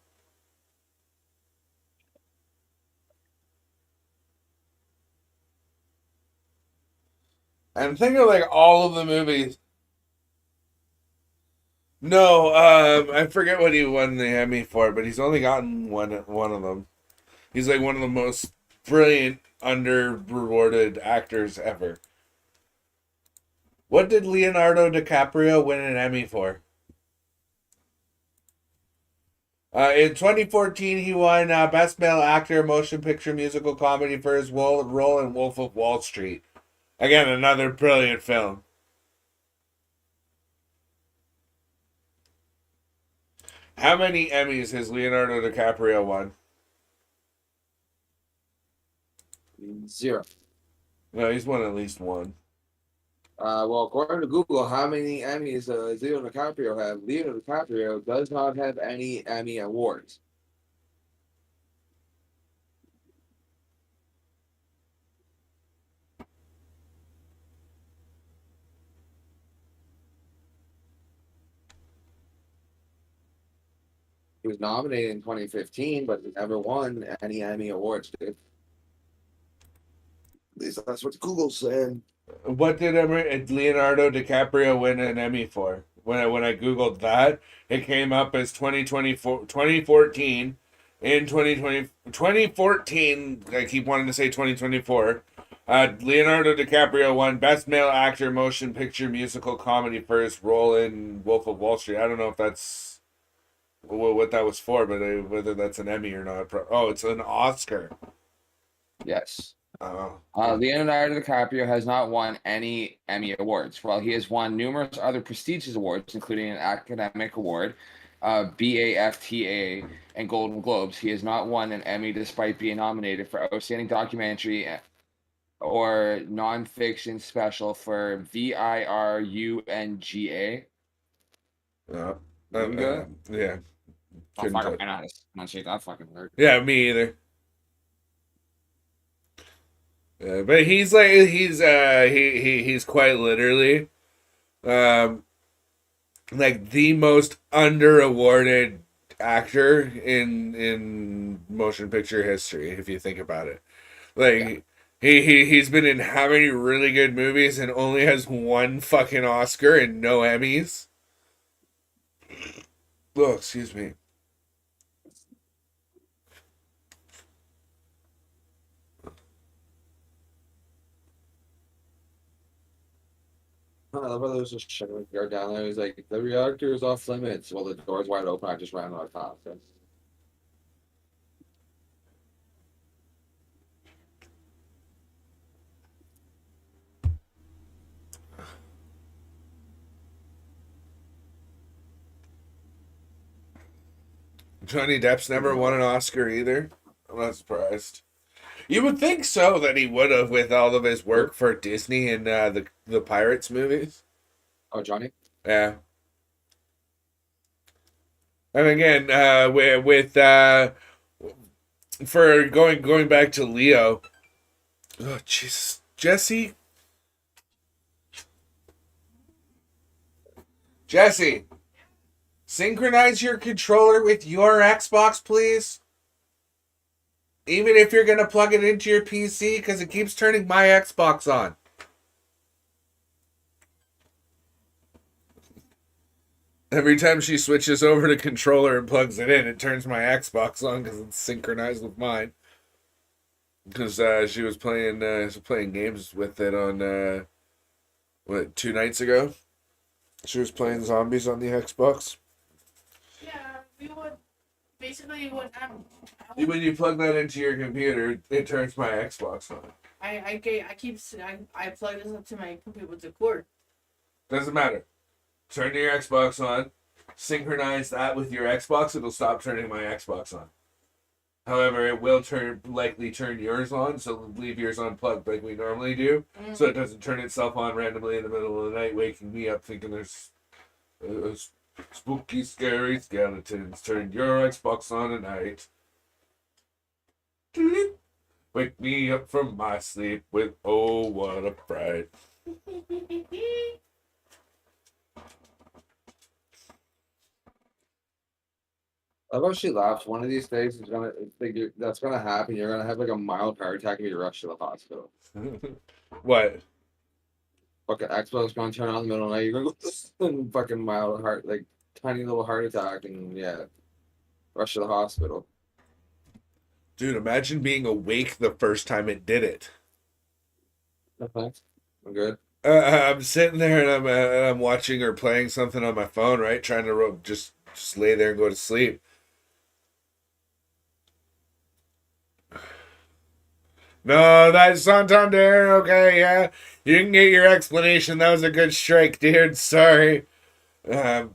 And think of like all of the movies. No, I forget what he won the Emmy for, but he's only gotten one of them. He's like one of the most brilliant, under rewarded actors ever. What did Leonardo DiCaprio win an Emmy for? In 2014, he won Best Male Actor, Motion Picture Musical Comedy for his role in Wolf of Wall Street. Again, another brilliant film. How many Emmys has Leonardo DiCaprio won? 0. No, he's won at least one. Well, according to Google, how many Emmys does Leo DiCaprio have? Leo DiCaprio does not have any Emmy awards. He was nominated in 2015, but never won any Emmy awards, dude. At least that's what Google's saying. What did Leonardo DiCaprio win an Emmy for? When I googled that, it came up as 2014. In 2014, I keep wanting to say 2024. Leonardo DiCaprio won Best Male Actor, Motion Picture Musical Comedy for his role in Wolf of Wall Street. I don't know if that's what that was for, but whether that's an Emmy or not. Oh, it's an Oscar. Yes. Oh. Leonardo DiCaprio has not won any Emmy awards. While he has won numerous other prestigious awards, including an Academic Award, BAFTA, and Golden Globes, he has not won an Emmy despite being nominated for Outstanding Documentary or Nonfiction Special for VIRUNGA. Yeah. Yeah. Oh, fuck, I know how to pronounce that fucking word. Yeah, me either. But he's quite literally um like the most under awarded actor in motion picture history if you think about it. Like Yeah. he's been in how many really good movies and only has one fucking Oscar and no Emmys? Oh, excuse me. love how there was just shutting the guard down there. He's like, the reactor is off limits. Well, the door's wide open. I just ran on top. So. Johnny Depp's never won an Oscar either. I'm not surprised. You would think so that he would have with all of his work for Disney and the Pirates movies. Oh, Johnny? Yeah. And again, for going back to Leo. Oh, jeez, Jesse. Jesse, synchronize your controller with your Xbox, please. Even if you're gonna plug it into your PC, because it keeps turning my Xbox on. Every time she switches over to controller and plugs it in, it turns my Xbox on because it's synchronized with mine. Because she was playing games with it on 2 nights ago. She was playing zombies on the Xbox. Yeah, we would basically when When you plug that into your computer, it turns my Xbox on. I plug this up to my computer with the cord. Doesn't matter. Turn your Xbox on. Synchronize that with your Xbox. It'll stop turning my Xbox on. However, it will likely turn yours on, so leave yours unplugged like we normally do, so it doesn't turn itself on randomly in the middle of the night, waking me up thinking there's spooky, scary skeletons. Turn your Xbox on at night. Wake me up from my sleep with, oh, what a fright. I love how she laughs. One of these days that's gonna happen. You're gonna have like a mild heart attack and be rushed to the hospital. What? Fucking Xbox gonna turn on in the middle of the night. You're gonna go fucking mild heart, like tiny little heart attack, and yeah, rush to the hospital. Dude, imagine being awake the first time it did it. No thanks. I'm good. I'm sitting there and I'm watching or playing something on my phone, right? Trying to just lay there and go to sleep. No, that's Santander. Okay, yeah. You can get your explanation. That was a good strike, dude. Sorry. But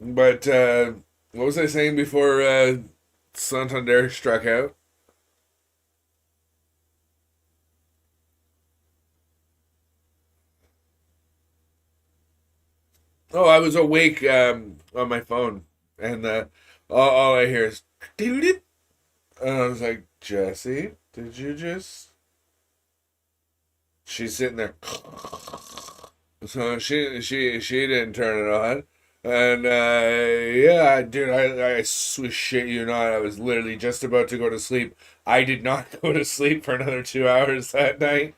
what was I saying before Santander struck out? Oh, I was awake on my phone, and all I hear is "Doot-doot." And I was like, Jesse, did you just? She's sitting there, so she didn't turn it on, and yeah, dude, I shit you not, I was literally just about to go to sleep. I did not go to sleep for another 2 hours that night.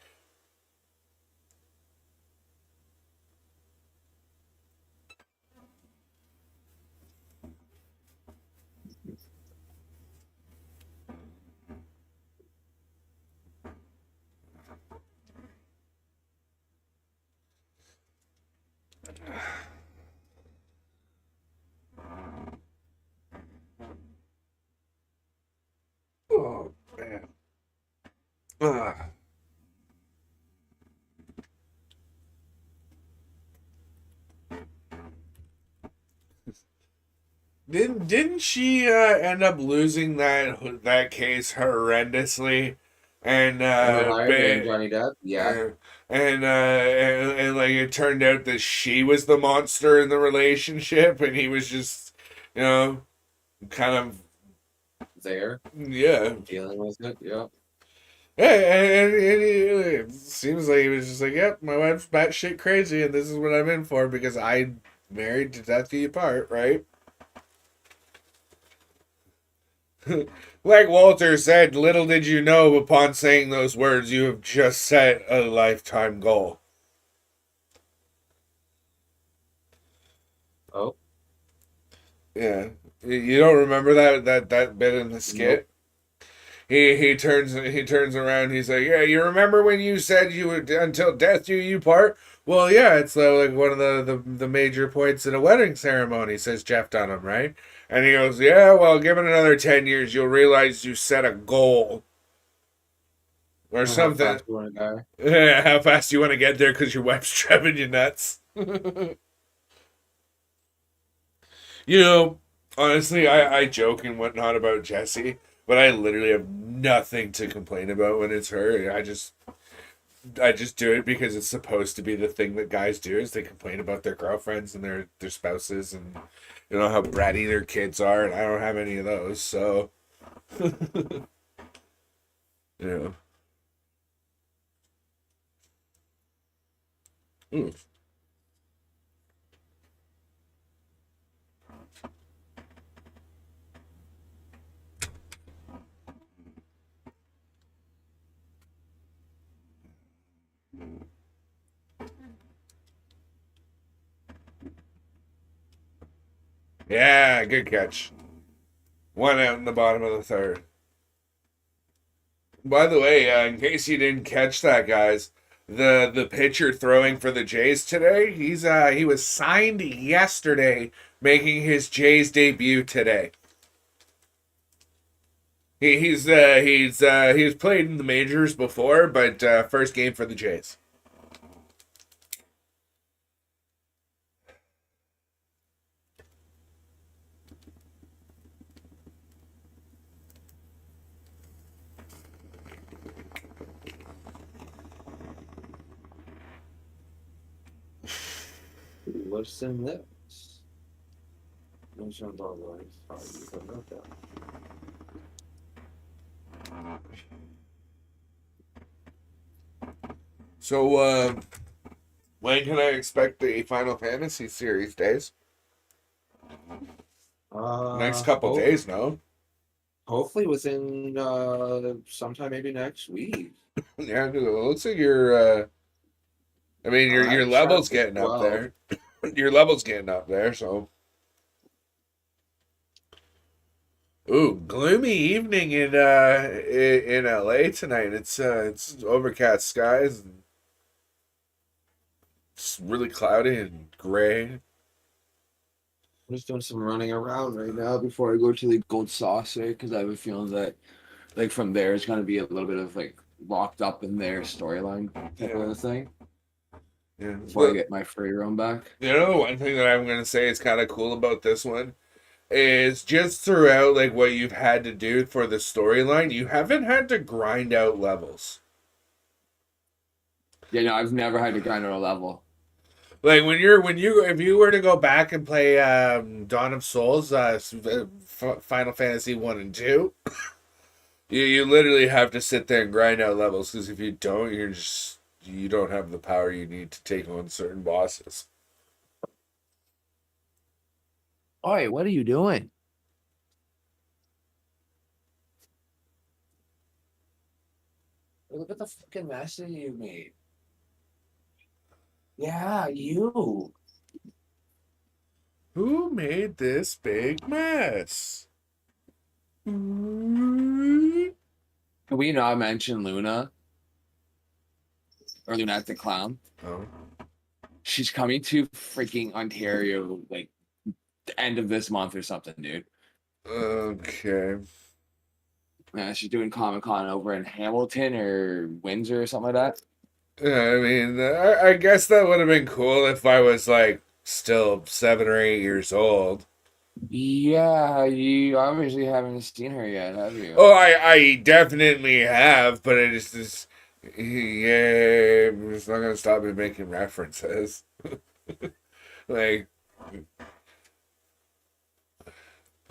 Oh man. Ugh. Didn't she end up losing that case horrendously, and And Johnny Depp. Yeah. and like it turned out that she was the monster in the relationship, and he was just, you know, kind of There. yeah. Dealing with it. Yeah. Yeah, and it seems like he was just like, yep, my wife's batshit crazy, and this is what I'm in for because I married to death do you part, right? Like Walter said, little did you know upon saying those words, you have just set a lifetime goal. Oh. Yeah. You don't remember that bit in the skit? Nope. he turns around. He's like, "Yeah, you remember when you said you would until death do you part?" Well, yeah, it's like one of the major points in a wedding ceremony, says Jeff Dunham, right? And he goes, "Yeah, well, given another 10 years, you'll realize you set a goal or And how something. fast you want to die? Yeah, how fast you want to get there because your wife's driving you nuts." You know, honestly, I joke and whatnot about Jessie, but I literally have nothing to complain about when it's her. I just do it because it's supposed to be the thing that guys do is they complain about their girlfriends and their spouses and how bratty their kids are, and I don't have any of those, so you know. Mm. Yeah, good catch. One out in the bottom of the third. By the way, in case you didn't catch that, guys, the pitcher throwing for the Jays today, he was signed yesterday, making his Jays debut today. He's played in the majors before, but first game for the Jays. What's in this? No sound all right. You can note that. So, when can I expect the Final Fantasy series, Days? Next couple days, no? Hopefully within sometime maybe next week. Yeah, it looks like your I mean, your I'm sharp level's at getting up 12. there. Your level's getting up there, so. Ooh, gloomy evening in LA tonight. It's overcast skies and it's really cloudy and gray. I'm just doing some running around right now before I go to the Gold Saucer because I have a feeling that like from there it's gonna be a little bit of like locked up in their storyline type of thing Yeah. before I get my free roam back. One thing that I'm gonna say is kind of cool about this one is just throughout like what you've had to do for the storyline, you haven't had to grind out levels. Yeah, no, I've never had to grind on a level. Like if you were to go back and play Dawn of Souls, Final Fantasy 1 and 2, you literally have to sit there and grind out levels because if you don't, you don't have the power you need to take on certain bosses. Oi, what are you doing? Look at the fucking mess that you made. Yeah, you. Who made this big mess? Mm. Can we not mention Luna or Lunette the Clown? Oh. She's coming to freaking Ontario like the end of this month or something, dude. Okay. She's doing Comic Con over in Hamilton or Windsor or something like that. I mean, I guess that would have been cool if I was like still 7 or 8 years old. Yeah, you obviously haven't seen her yet, have you? Oh, I definitely have, but it just yeah, it's not gonna stop me making references. Like,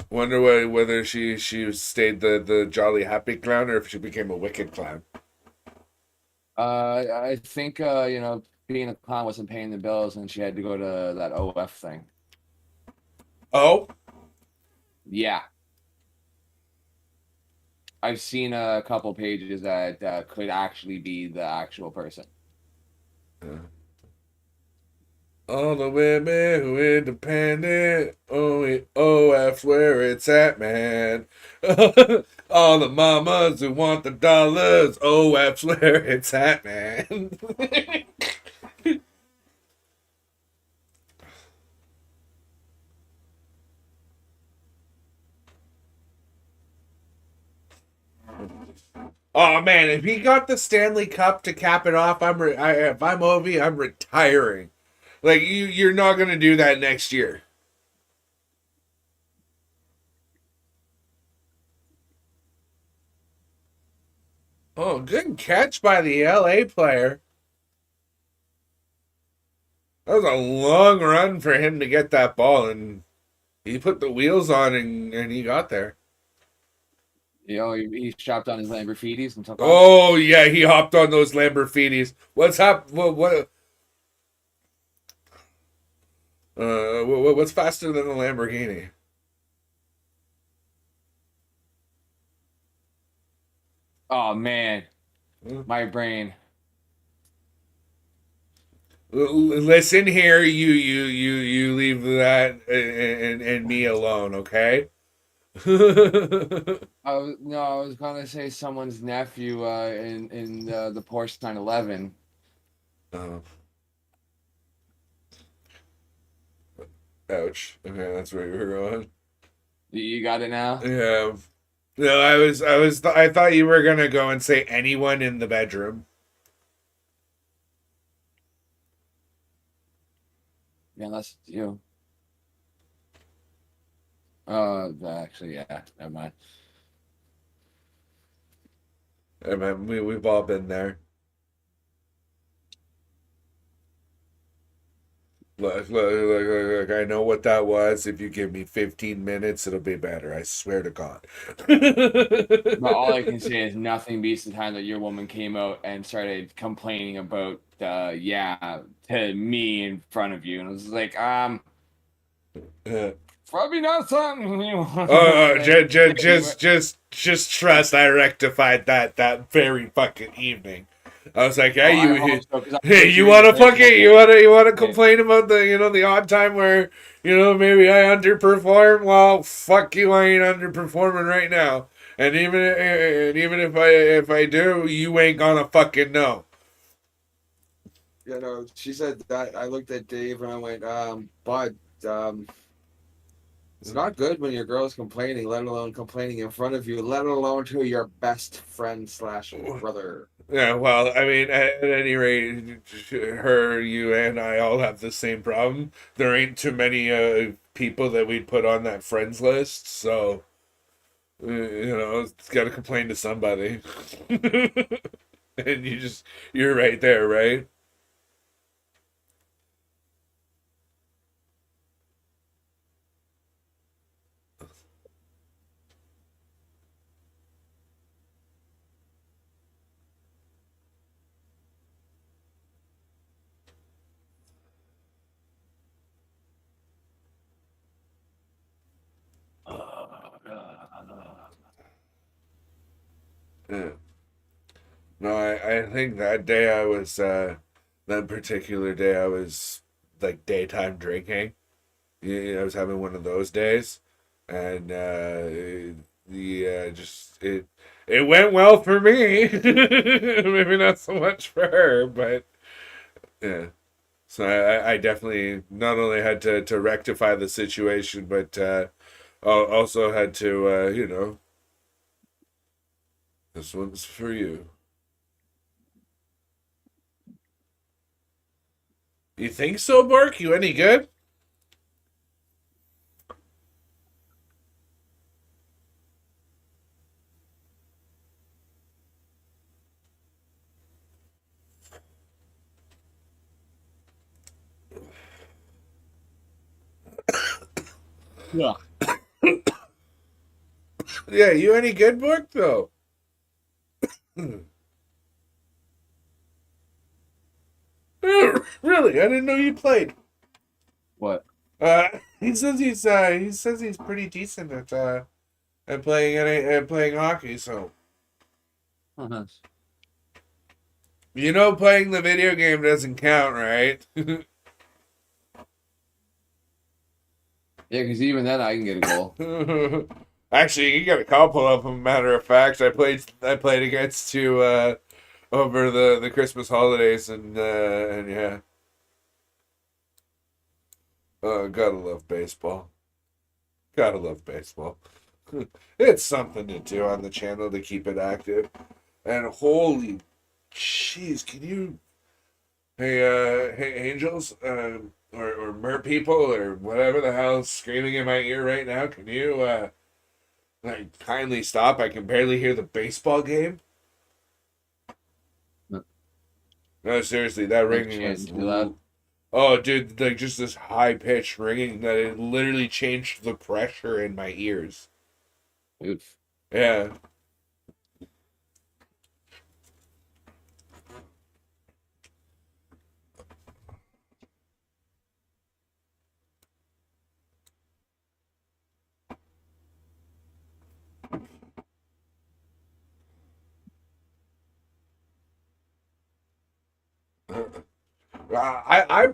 wonder whether she stayed the jolly happy clown or if she became a wicked clown. I think being a clown wasn't paying the bills, and she had to go to that OF thing. Oh, Yeah, I've seen a couple pages that could actually be the actual person. All the women who independent, only OF's where it's at, man. All the mamas who want the dollars, OF's where it's at, man. Oh man, if he got the Stanley Cup to cap it off, if I'm Ovi, I'm retiring. Like you're not gonna do that next year. Oh, good catch by the LA player. That was a long run for him to get that ball, and he put the wheels on and he got there. You know, he strapped on his Lamborghinis and took off. Oh yeah, he hopped on those Lamborghinis. What's up? What's faster than a Lamborghini? Oh man, Hmm? my brain. Listen here, you leave that and me alone, okay? I was gonna say someone's nephew in the Porsche 911. Oh, ouch. Okay, that's where you were going. You got it now? Yeah. No, I thought you were gonna go and say anyone in the bedroom. Yeah, that's you. Actually, yeah, never mind. I mean, we've all been there. Look, I know what that was. If you give me 15 minutes, it'll be better. I swear to God. But all I can say is nothing beats the time that your woman came out and started complaining about, yeah, to me in front of you, and I was like, Uh, probably not something you want. just trust. I rectified that very fucking evening. I was like, hey, I hope so, 'cause I hey, put you in want to the fucking, you want to complain about the odd time where maybe I underperform. Well, fuck you, I ain't underperforming right now. And even if I do, you ain't gonna fucking know. You know, she said that. I looked at Dave and I went, bud, it's not good when your girl's complaining, let alone complaining in front of you, let alone to your best friend slash brother. Yeah, well, I mean, at any rate, her, you, and I all have the same problem. There ain't too many people that we'd put on that friends list, so it's got to complain to somebody. And you're right there, right? Yeah. No, I think that day that particular day I was like daytime drinking. I was having one of those days, and it went well for me. Maybe not so much for her, but yeah. So I definitely not only had to rectify the situation, but also had to this one's for you. You think so, Mark? You any good? Yeah. Yeah, you any good, Mark? Though. Really? I didn't know you played. What? He says he's pretty decent at playing hockey. So playing the video game doesn't count, right? Yeah, because even then I can get a goal. Actually, you got a couple of them. Matter of fact, I played against two over the Christmas holidays, and yeah, gotta love baseball. Gotta love baseball. It's something to do on the channel to keep it active. And holy jeez, can you, hey angels, or mer people or whatever the hell's screaming in my ear right now? Can you like kindly stop? I can barely hear the baseball game. No. No, seriously, that Like ringing was. chanting too loud. Oh, dude, like just this high pitched ringing that it literally changed the pressure in my ears. Oof. Yeah.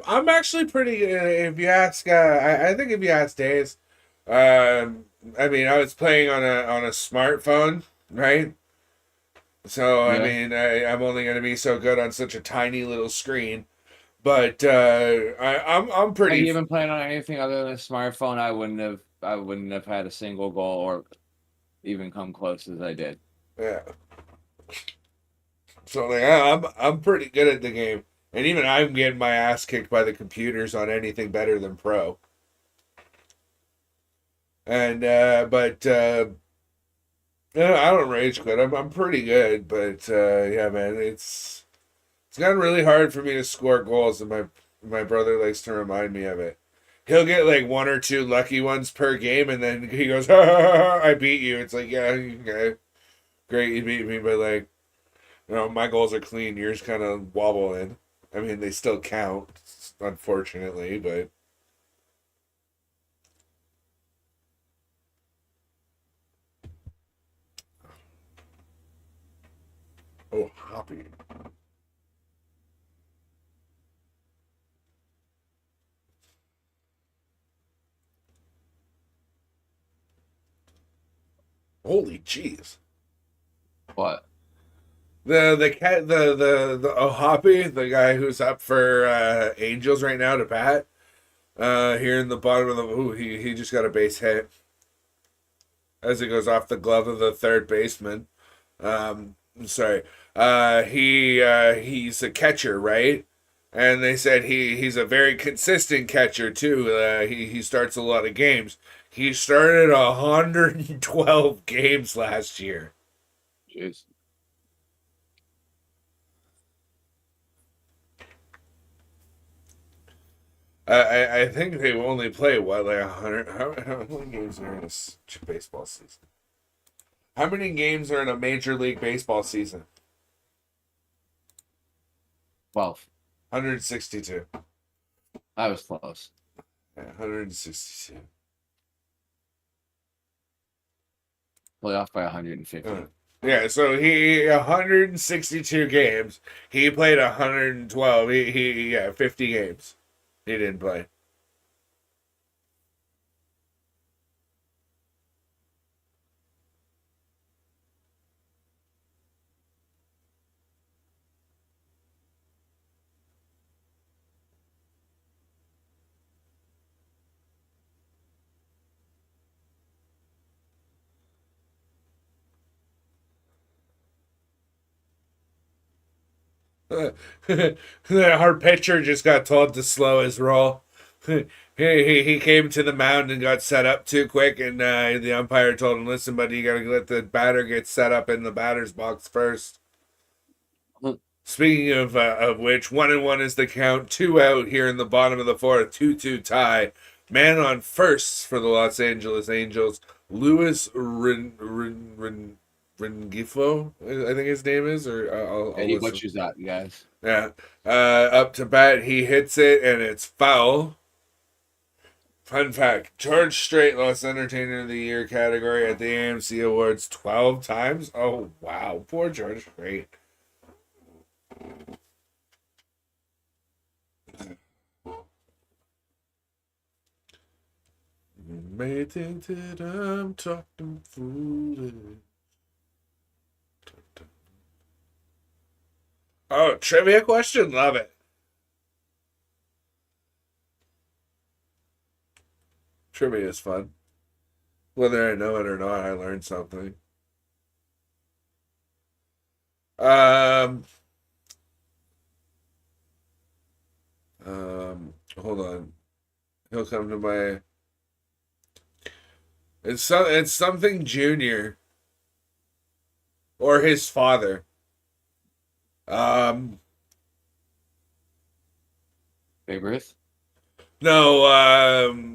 I'm actually pretty. If you ask, I think if you ask Days, I mean, I was playing on a smartphone, right? So I Yeah. mean, I'm only gonna be so good on such a tiny little screen. But I'm Had pretty. you been playing on anything other than a smartphone, I wouldn't have had a single goal or even come close as I did. Yeah. So like I'm pretty good at the game, and even I'm getting my ass kicked by the computers on anything better than pro. And but yeah, I don't rage quit. I'm pretty good, but yeah, man, it's gotten really hard for me to score goals, and my brother likes to remind me of it. He'll get like one or two lucky ones per game, and then he goes, ha, ha, ha, "I beat you." It's like, yeah, okay, great, you beat me, but like, my goals are clean. Yours kind of wobble in. I mean, they still count, unfortunately, but oh, hoppy. Holy jeez. What? The cat the Ohapi, the guy who's up for Angels right now to bat. Here in the bottom of the he just got a base hit as it goes off the glove of the third baseman. I'm sorry. He's a catcher, right? And they said he's a very consistent catcher too. He starts a lot of games. He started 112 games last year. Jeez. I think they only play what, like 100. How many games are in a baseball season? How many games are in a Major League Baseball season? 12. 162. I was close. Yeah, 162. Play off by 150. Yeah, so he 162 games. He played 112. He yeah, 50 games. He didn't play. Our pitcher just got told to slow his roll. He came to the mound and got set up too quick, and the umpire told him, "Listen, buddy, you gotta let the batter get set up in the batter's box first." Speaking of which, 1-1 is the count. 2 out here in the bottom of the fourth. 2-2 tie. Man on first for the Los Angeles Angels. Louis Rengifo, I think his name is, or I'll And he listen. butchers that, you guys. Yeah. Up to bat, he hits it, and it's foul. Fun fact, George Strait lost Entertainer of the Year category at the AMC Awards 12 times. Oh, wow. Poor George Strait. may think that I'm talking foolish. Oh, trivia question? Love it. Trivia is fun. Whether I know it or not, I learned something. Um, hold on. He'll come to my. It's something Junior or his father. Babe Ruth. No.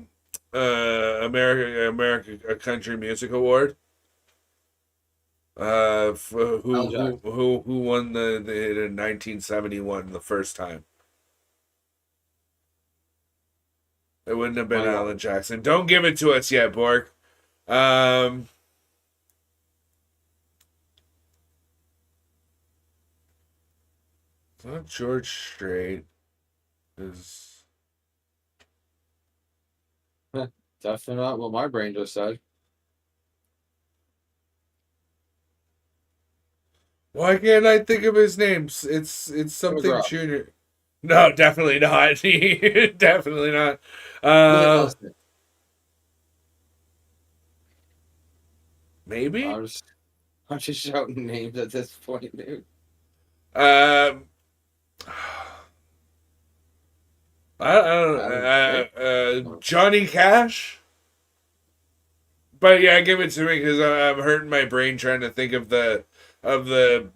America a Country Music Award. For who won the in 1971 the first time? It wouldn't have been Alan Jackson. Don't give it to us yet, Bork. It's not George Strait. Is Definitely not what my brain just said. why can't I think of his name? It's something Rob. Junior. No, definitely not. Definitely not. Maybe. I'm just shouting names at this point, dude. I don't know. Johnny Cash. But yeah, give it to me because I'm hurting my brain trying to think of the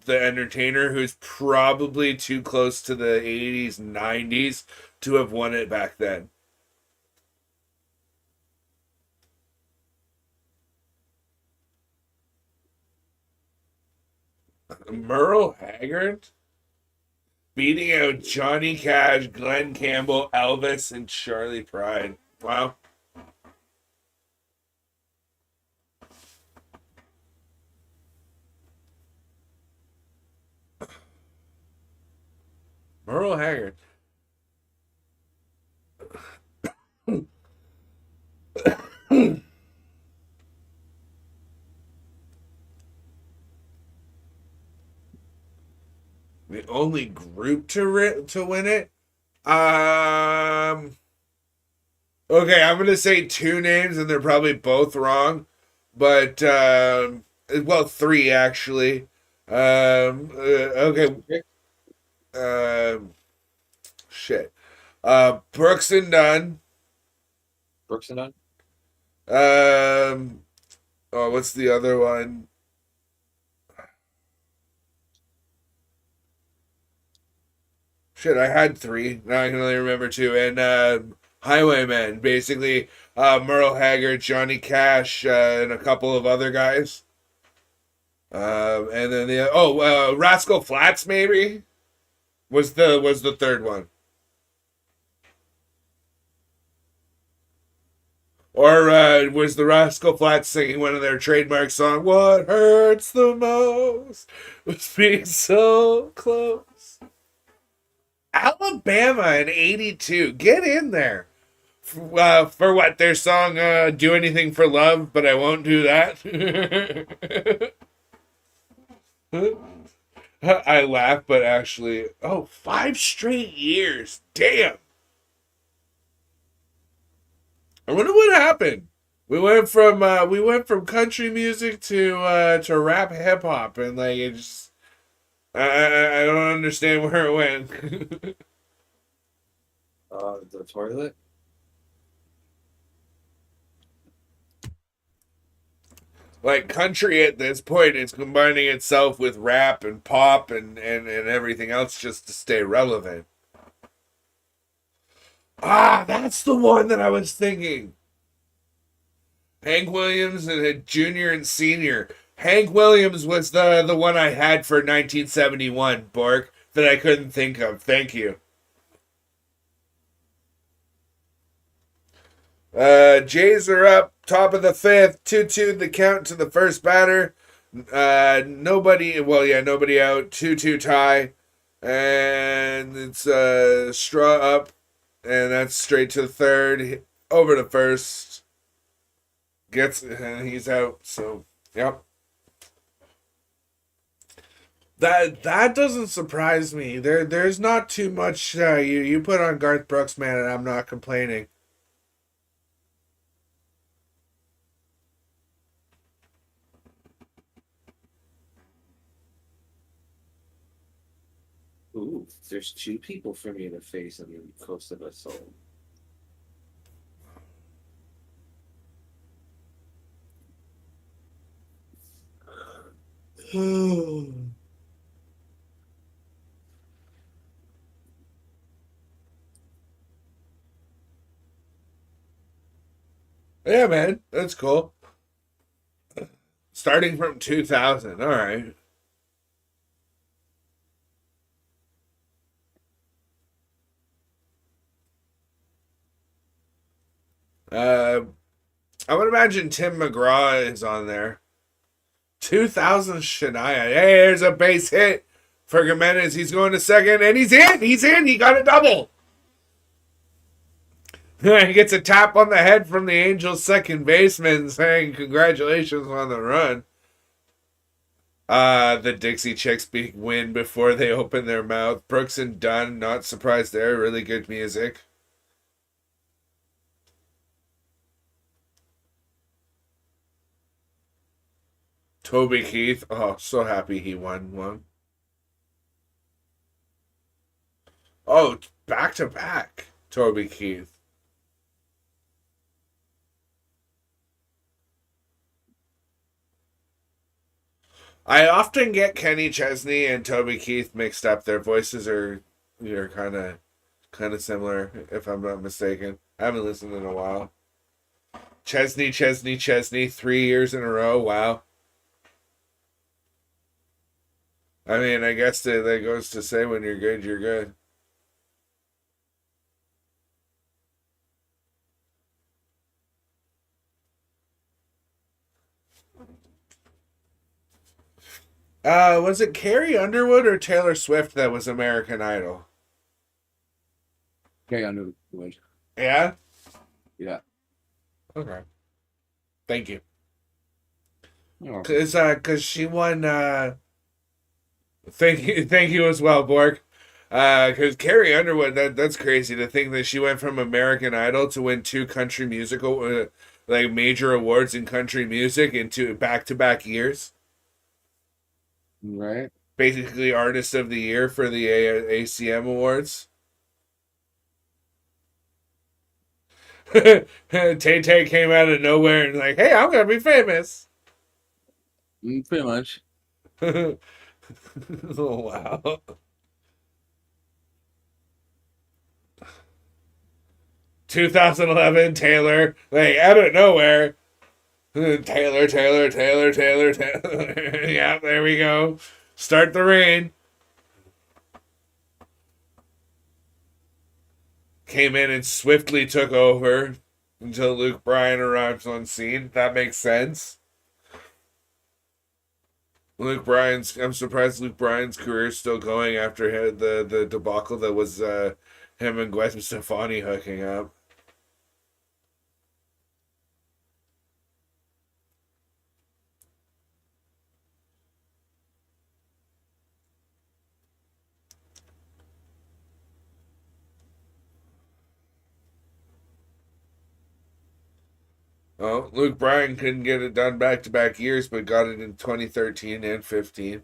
entertainer who's probably too close to the 80s, 90s to have won it back then. Merle Haggard beating out Johnny Cash, Glenn Campbell, Elvis, and Charlie Pride. Wow. Merle Haggard. The only group to win it. Okay, I'm gonna say two names, and they're probably both wrong, but well, three actually. Okay. Shit. Brooks and Dunn. Brooks and Dunn. Oh, what's the other one? Shit, I had three. Now I can only remember two. And Highwaymen, basically Merle Haggard, Johnny Cash, and a couple of other guys. And then Rascal Flatts maybe was the third one. Or was the Rascal Flatts singing one of their trademark songs? What hurts the most was being so close. Alabama in '82. Get in there. For what? Their song, Do Anything for Love, but I won't do that. I laugh, but actually, 5 straight years. Damn. I wonder what happened. We went from country music to rap hip hop, and like it just I don't understand where it went. The toilet. Like country at this point is combining itself with rap and pop and everything else just to stay relevant. That's the one that I was thinking. Hank Williams and Junior and Senior. Hank Williams was the one I had for 1971, Bork, that I couldn't think of. Thank you. Jays are up, top of the fifth, 2-2 the count to the first batter. Nobody out, 2-2 tie. And it's Straw up, and that's straight to the third, over to first. he's out. So yep. That doesn't surprise me. There's not too much you put on Garth Brooks, man, and I'm not complaining. Ooh, there's two people for me to face on the coast of a soul. Yeah, man, that's cool. Starting from 2000, all right. I would imagine Tim McGraw is on there. 2000 Shania. Hey, there's a base hit for Gimenez. He's going to second, and he's in. He's in. He got a double. He gets a tap on the head from the Angels' second baseman saying congratulations on the run. The Dixie Chicks win before they open their mouth. Brooks and Dunn, not surprised there. Really good music. Toby Keith. Oh, so happy he won one. Oh, back to back. Toby Keith. I often get Kenny Chesney and Toby Keith mixed up. Their voices are kind of similar, if I'm not mistaken. I haven't listened in a while. Chesney, 3 years in a row. Wow. I mean, I guess that goes to say when you're good, you're good. Was it Carrie Underwood or Taylor Swift that was American Idol? Carrie Underwood. Yeah? Yeah. Okay. Thank you. Oh. Cause she won. Thank you as well, Borg. Cause Carrie Underwood, that's crazy to think that she went from American Idol to win two country musical, like major awards in country music in two back-to-back years. Right. Basically, Artist of the Year for the ACM Awards. Tay-Tay came out of nowhere and like, hey, I'm gonna be famous. Pretty much. Oh, wow. "2011 Taylor, like out of nowhere. Taylor. Yeah, there we go. Start the rain. Came in and swiftly took over until Luke Bryan arrives on scene. That makes sense. I'm surprised Luke Bryan's career is still going after the debacle that was him and Gwen Stefani hooking up. Oh, Luke Bryan couldn't get it done back-to-back years, but got it in 2013 and 15.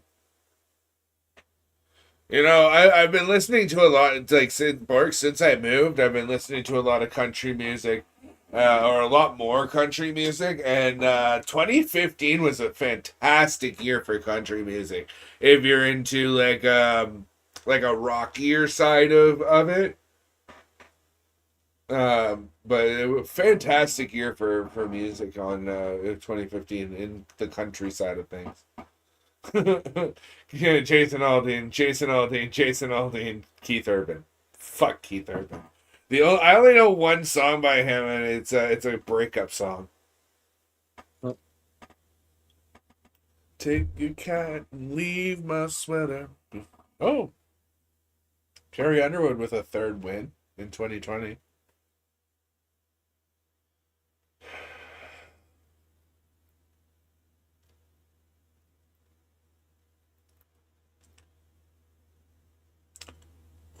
You know, I've been listening to a lot, like since I moved, I've been listening to a lot of country music, or a lot more country music, and 2015 was a fantastic year for country music. If you're into like a rockier side of it. But it was a fantastic year for music on 2015 in the country side of things. Yeah, Jason Aldean, Keith Urban. Fuck Keith Urban. I only know one song by him, and it's a breakup song. Oh. Take your cat and leave my sweater. Oh, Carrie Underwood with a third win in 2020.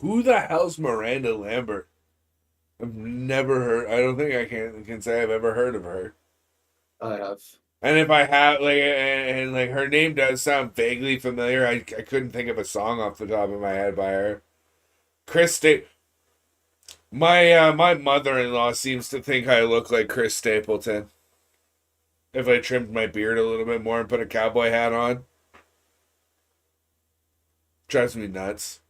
Who the hell's Miranda Lambert? I've never heard. I don't think I can say I've ever heard of her. I have. And if I have, like, and like her name does sound vaguely familiar, I couldn't think of a song off the top of my head by her. My mother-in-law seems to think I look like Chris Stapleton. If I trimmed my beard a little bit more and put a cowboy hat on. Drives me nuts.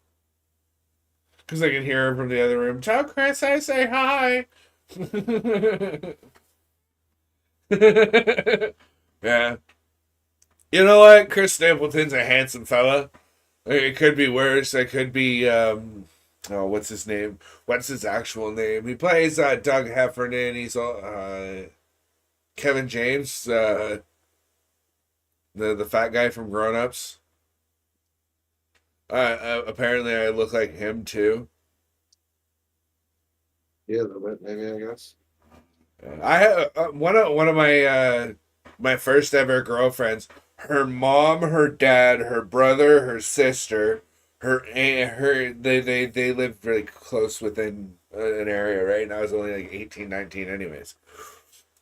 Because I can hear her from the other room. Tell Chris I say hi. Yeah. You know what? Chris Stapleton's a handsome fella. It could be worse. It could be, what's his name? What's his actual name? He plays Doug Heffernan. He's Kevin James, the fat guy from Grown Ups. Apparently, I look like him too. Yeah, a little bit, maybe, I guess. I have one of my first ever girlfriends. Her mom, her dad, her brother, her sister, her aunt, they lived really close within an area, right? And I was only like 18, 19 anyways.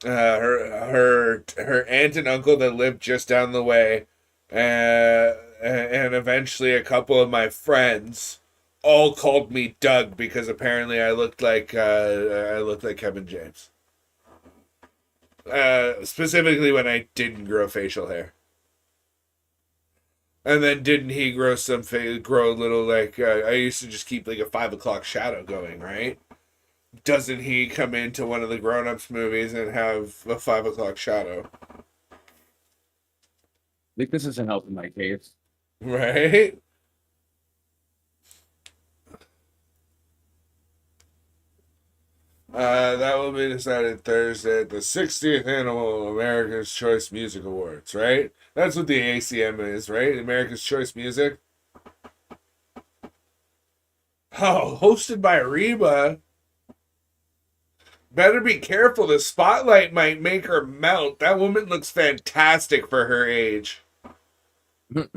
Her aunt and uncle that lived just down the way, and eventually a couple of my friends all called me Doug because apparently I looked like Kevin James. Specifically when I didn't grow facial hair. And then didn't he grow grow a little, like, I used to just keep like a 5 o'clock shadow going, right? Doesn't he come into one of the Grown Ups movies and have a 5 o'clock shadow? I think this isn't helping my case. Right? That will be decided Thursday at the 60th Annual America's Choice Music Awards, right? That's what the ACM is, right? America's Choice Music. Oh, hosted by Reba. Better be careful. The spotlight might make her melt. That woman looks fantastic for her age. Like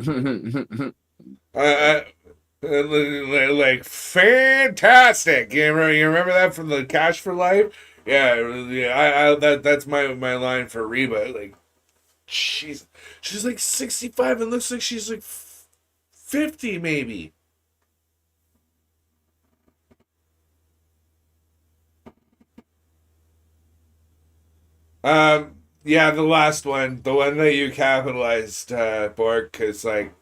fantastic. You remember that from the Cash for Life? Yeah. That's my line for Reba. Like, she's like 65 and looks like she's like 50 maybe. Yeah, the last one, the one that you capitalized, Borg, because like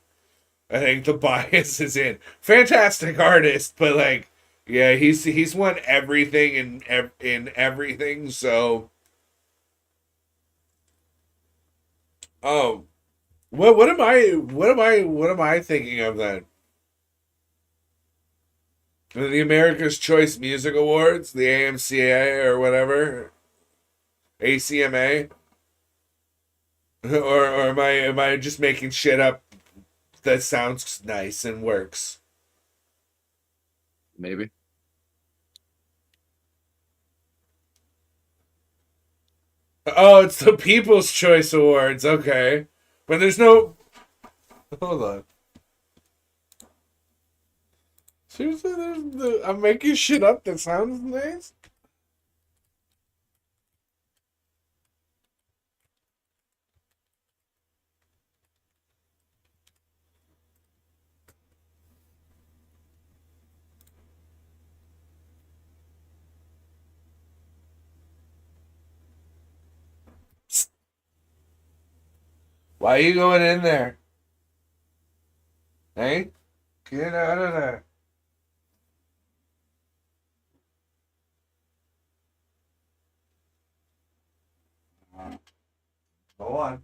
I think the bias is in. Fantastic artist, but like, yeah, he's won everything in everything. So, oh, what am I thinking of then? The America's Choice Music Awards, the AMCA or whatever, ACMA, or am I just making shit up that sounds nice and works? Maybe. Oh, it's the People's Choice Awards. Okay. But there's no... Hold on. Seriously, I'm making shit up that sounds nice? Why are you going in there? Hey? Get out of there. Go on.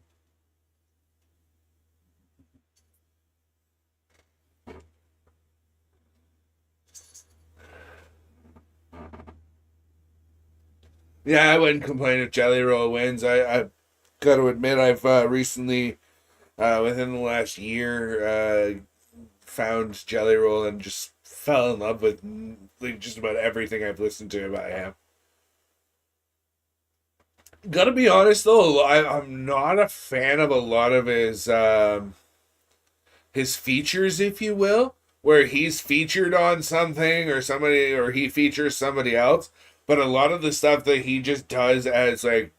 Yeah, I wouldn't complain if Jelly Roll wins. I got to admit, I've recently, within the last year, found Jelly Roll and just fell in love with like just about everything I've listened to about him. Gotta be honest though, I'm not a fan of a lot of his features, if you will. where he's featured on something or somebody, or he features somebody else. But a lot of the stuff that he just does as like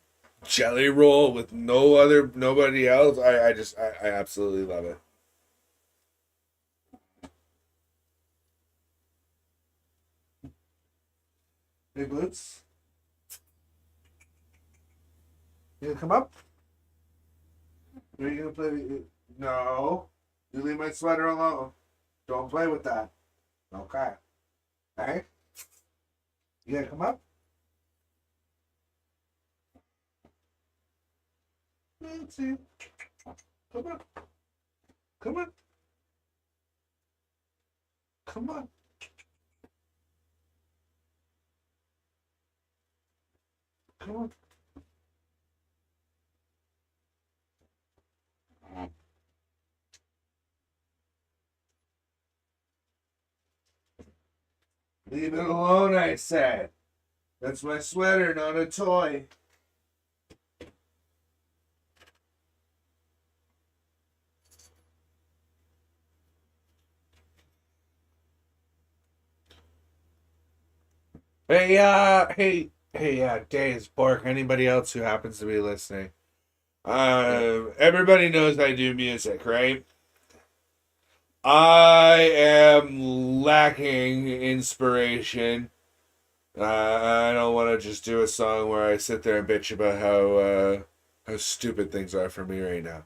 Jelly Roll with nobody else, I absolutely love it. Hey, Boots. You gonna come up? Or are you gonna play? No. You leave my sweater alone. Don't play with that. Okay. Hey? You gonna come up? Let's see. Come on. Come on. Come on. Come on. Leave it alone, I said. That's my sweater, not a toy. Hey, Days, Bork, anybody else who happens to be listening. Everybody knows I do music, right? I am lacking inspiration. I don't want to just do a song where I sit there and bitch about how stupid things are for me right now.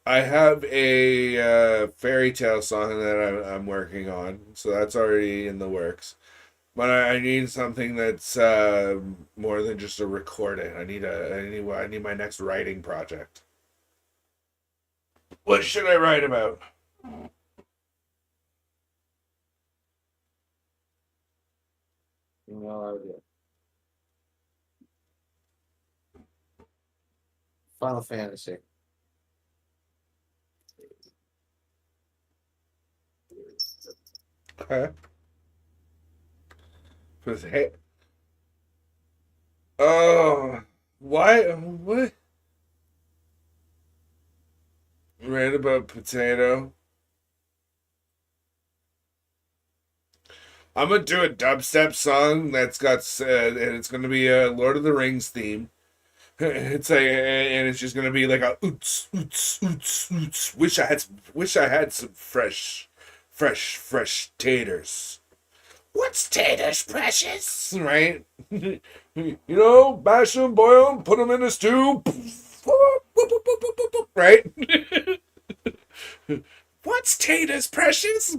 I have a fairy tale song that I'm working on, so that's already in the works. But I need something that's more than just a recording. I need my next writing project. What should I write about? No idea. Final Fantasy. Okay. Hey, oh, why? What? Right about potato. I'm gonna do a dubstep song that's got, and it's gonna be a Lord of the Rings theme. And it's just gonna be like a oots oots oots oots. Wish I had some fresh taters. What's taters, precious? Right? Bash them, boil them, put them in a stew. Right? What's taters, precious?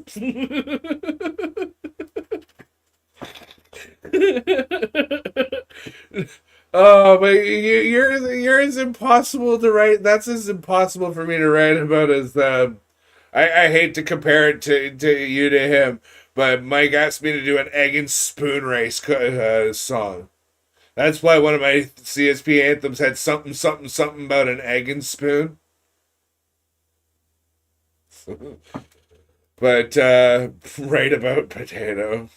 Oh, but yours impossible to write. That's as impossible for me to write about as I hate to compare it to you to him, but Mike asked me to do an egg and spoon race song. That's why one of my C.S.P anthems had something about an egg and spoon. But right about potato.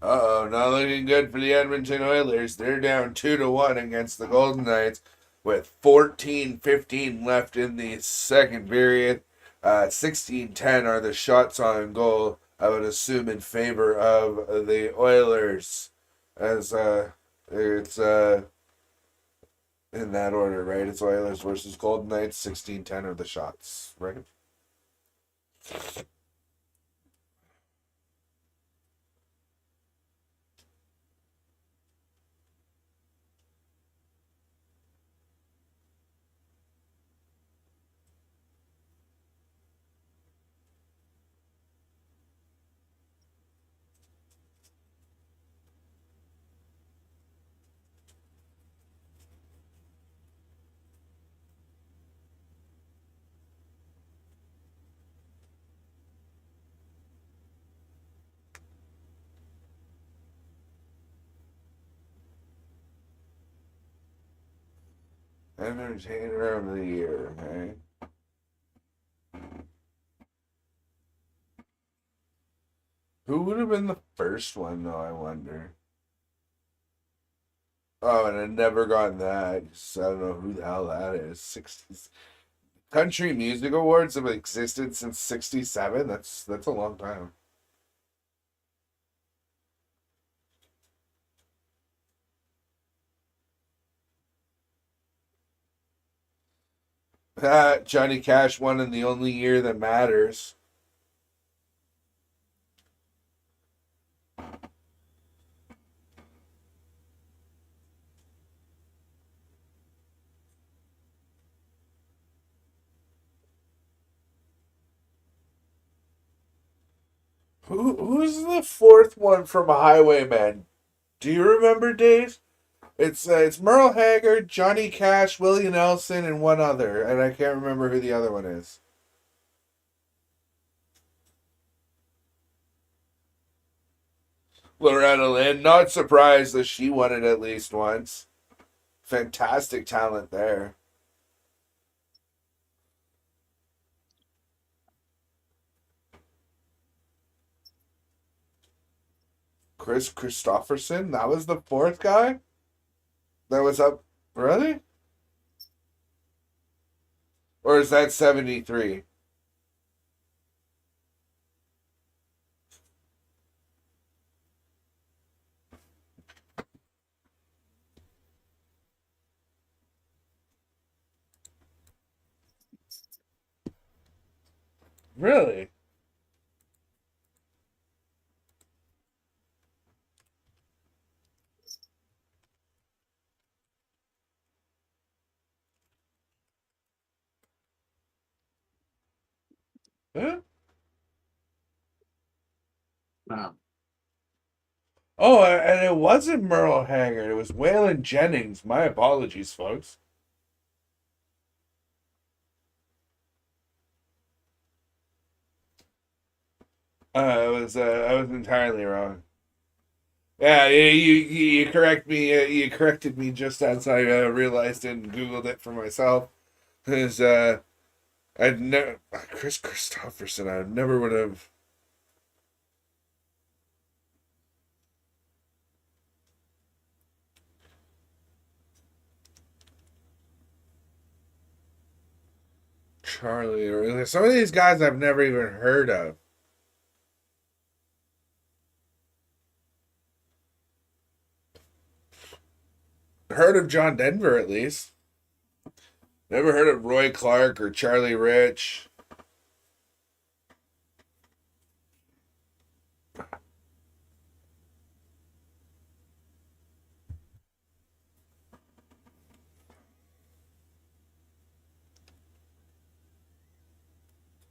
Uh-oh, not looking good for the Edmonton Oilers. They're down 2-1 against the Golden Knights with 14:15 left in the second period. 16-10 are the shots on goal, I would assume, in favor of the Oilers. As it's in that order, right? It's Oilers versus Golden Knights. 16-10 are the shots, right? Entertainer of the year, okay? Who would have been the first one, though, I wonder? Oh, and I never got that. So I don't know who the hell that is. 60s. Country Music Awards have existed since 67? That's a long time. Johnny Cash won in the only year that matters. Who's the fourth one from Highwayman? Do you remember, Dave? It's Merle Haggard, Johnny Cash, Willie Nelson, and one other, and I can't remember who the other one is. Loretta Lynn, not surprised that she won it at least once. Fantastic talent there. Chris Christopherson, that was the fourth guy that was up. Really? Or is that 73? Really? Huh? Wow. Oh, and it wasn't Merle Haggard. It was Waylon Jennings. My apologies, folks. I was entirely wrong. Yeah, you correct me. You corrected me just as I realized and googled it for myself. Because I'd never Chris Christopherson. I never would have. Charlie or some of these guys I've never even heard of. Heard of John Denver at least. Never heard of Roy Clark or Charlie Rich.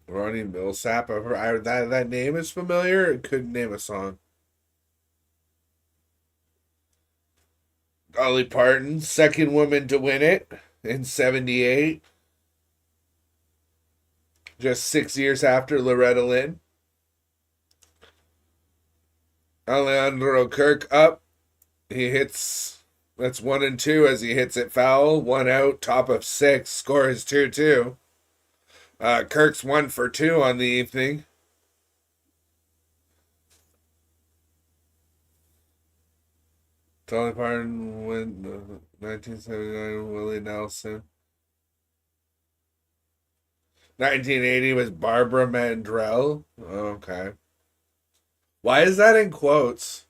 Ronnie Millsap. That name is familiar. I couldn't name a song. Dolly Parton, second woman to win it in '78. Just 6 years after Loretta Lynn. Alejandro Kirk up. He hits. That's 1-2 as he hits it foul. One out, top of six. Score is 2-2. Kirk's 1 for 2 on the evening. Dolly Parton went 1979. Willie Nelson. 1980 was Barbara Mandrell. Okay. Why is that in quotes?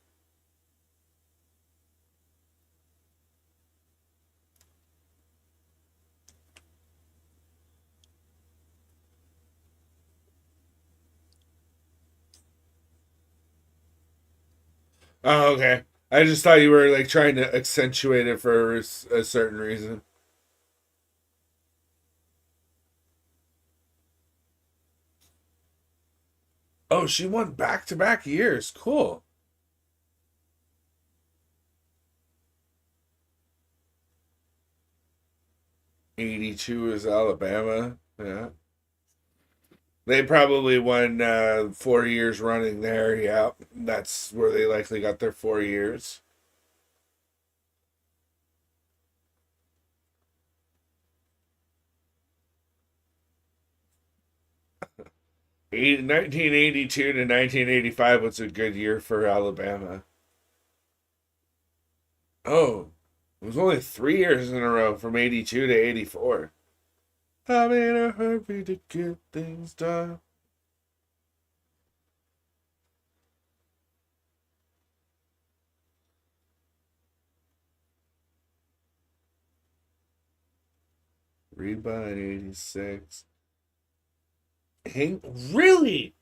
Oh, okay. I just thought you were like trying to accentuate it for a certain reason. Oh, she won back-to-back years. Cool. 82 is Alabama. Yeah. They probably won 4 years running there. Yeah. That's where they likely got their 4 years. 1982 to 1985 was a good year for Alabama. Oh, it was only 3 years in a row from 82 to 84. I'm in a hurry to get things done. Reba in 86. Hank, really?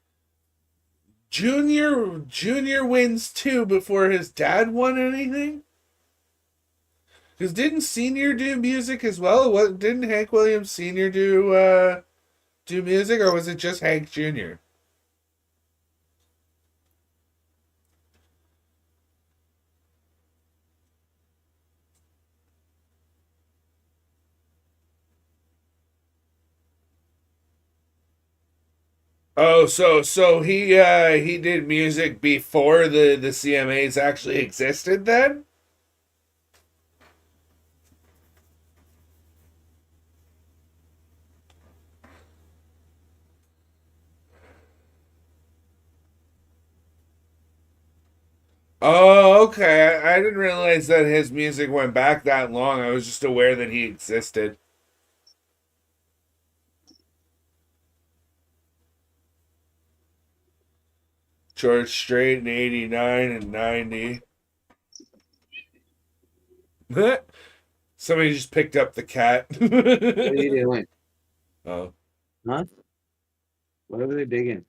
Junior wins too before his dad won anything? Because didn't Senior do music as well? What didn't Hank Williams Senior do music, or was it just Hank Jr.? Oh, so he did music before the CMAs actually existed then? Oh, okay. I didn't realize that his music went back that long. I was just aware that he existed. George Strait in 89 and 90. Somebody just picked up the cat. What are you doing? Oh. Huh? What are they digging?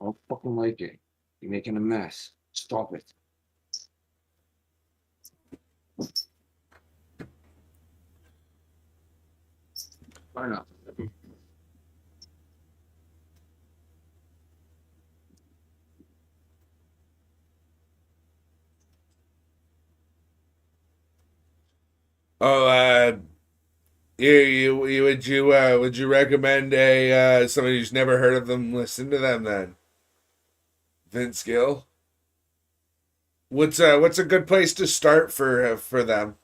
I don't fucking like it. You're making a mess. Stop it. Why not? Oh, would you recommend a somebody who's never heard of them listen to them then? Vince Gill. What's a good place to start for them?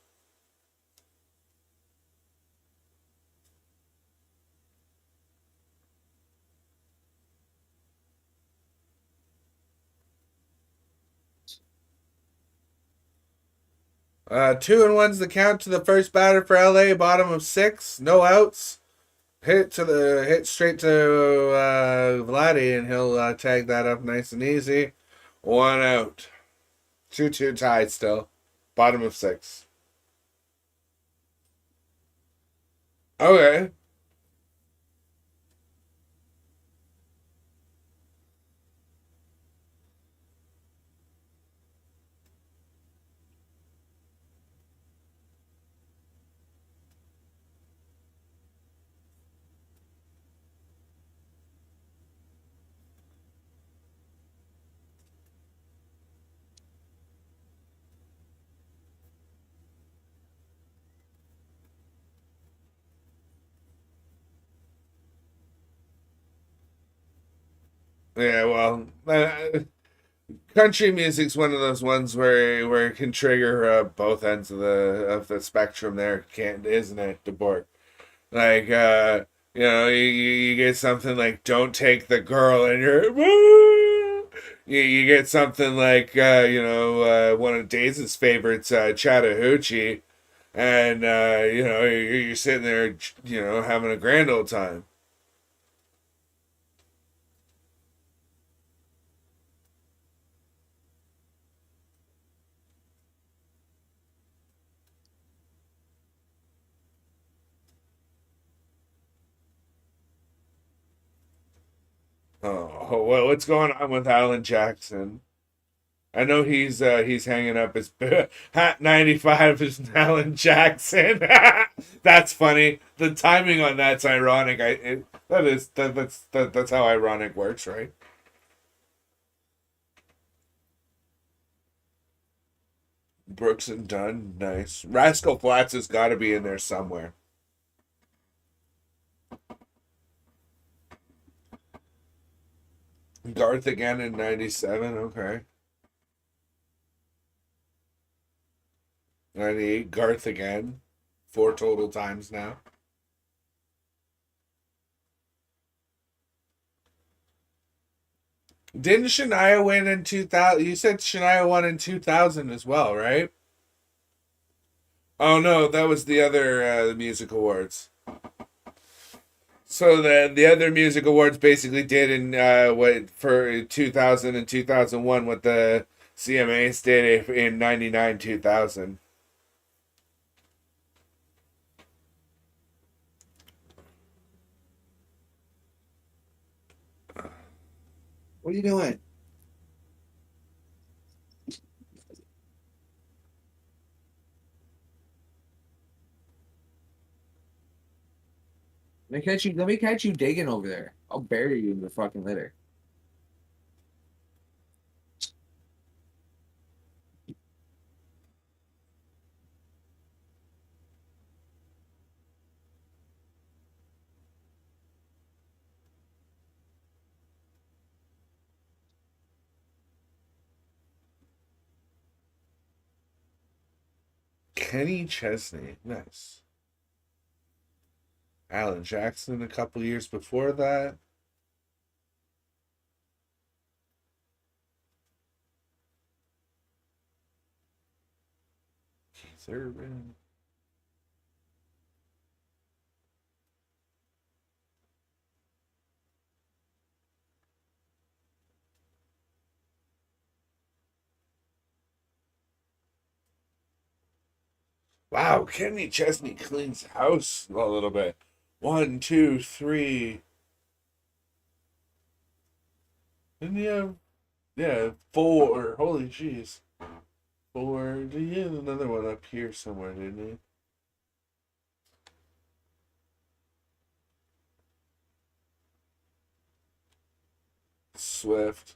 Two and one's the count to the first batter for LA. Bottom of six, no outs. Hit straight to Vladdy, and he'll tag that up nice and easy. 1 out. 2-2 tied still. Bottom of six. Okay. Yeah, well, country music's one of those ones where it can trigger both ends of the spectrum. There, can't isn't it, DeBoer? Like, you get something like "Don't Take the Girl," and you're You get something like one of Daze's favorites, Chattahoochee, and you're sitting there, having a grand old time. Oh well, what's going on with Alan Jackson? I know he's hanging up his hat 95 is Alan Jackson. That's funny. The timing on that's ironic. That's how ironic works, right? Brooks and Dunn, nice. Rascal Flats has got to be in there somewhere. Garth again in '97. Okay. '98. Garth again. 4 total times now. Didn't Shania win in 2000? You said Shania won in 2000 as well, right? Oh no, that was the other music awards. So the other music awards basically did in what for 2000 and 2001 what the CMAs did in '99 2000. What are you doing? Let me catch you digging over there. I'll bury you in the fucking litter. Kenny Chesney, nice. Alan Jackson a couple years before that. Keith Urban. Wow, Kenny Chesney cleans house a little bit. One, two, three. Didn't he have? Yeah, four. Holy jeez. Four. Did he have another one up here somewhere, didn't he? Swift.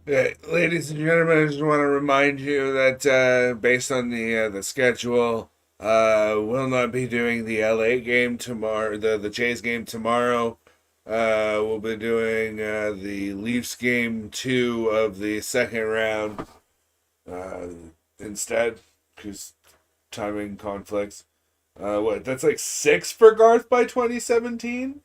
Yeah, ladies and gentlemen, I just want to remind you that based on the schedule, we'll not be doing the LA game tomorrow, the Jays game tomorrow. We'll be doing the Leafs game 2 of the second round uh, instead, because timing conflicts. What? That's like 6 for Garth by 2017.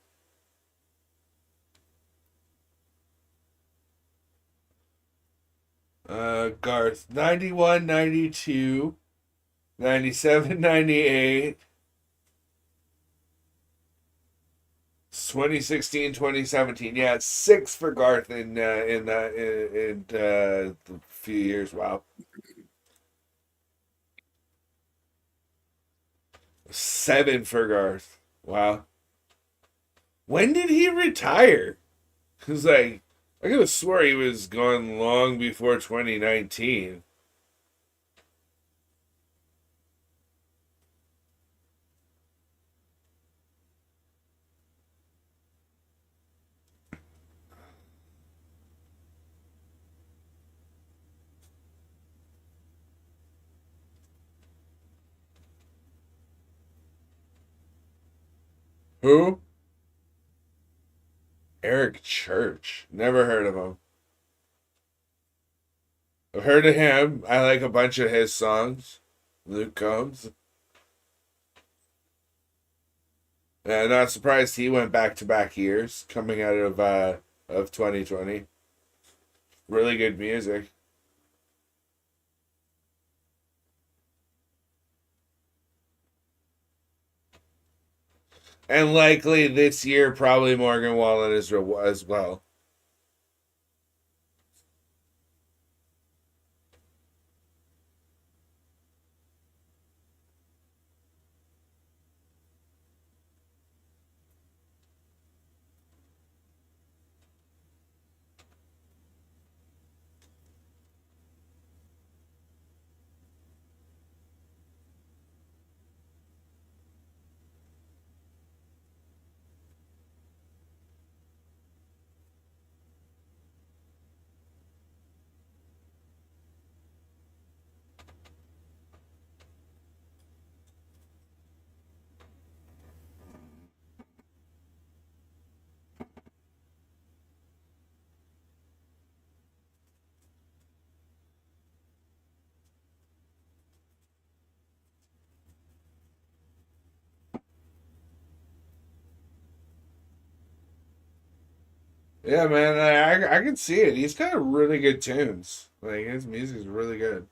Garth 91, 92. 97, 98. 2016, 2017. Yeah, 6 for Garth in a few years. Wow. 7 for Garth. Wow. When did he retire? Because, like, I could have swore he was gone long before 2019. Who? Eric Church. Never heard of him. I've heard of him. I like a bunch of his songs. Luke Combs. Not surprised he went back-to-back years coming out of 2020. Really good music. And likely this year, probably Morgan Wallen as well. Yeah, man, I can see it. He's got really good tunes. Like his music is really good.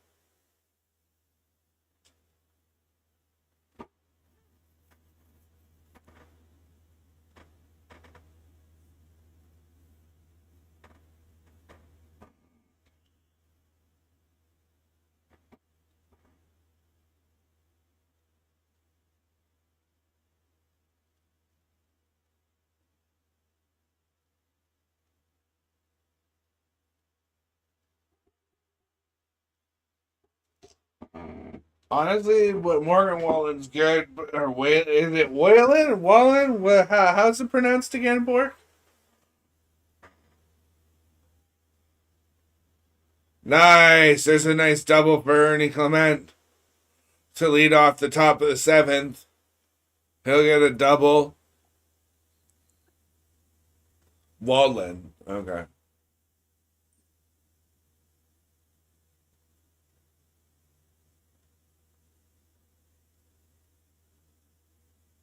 Honestly, what Morgan Wallen's good, or is it Whalen? Wallen? How's it pronounced again, Bork? Nice. There's a nice double for Ernie Clement to lead off the top of the 7th. He'll get a double. Wallen. Okay.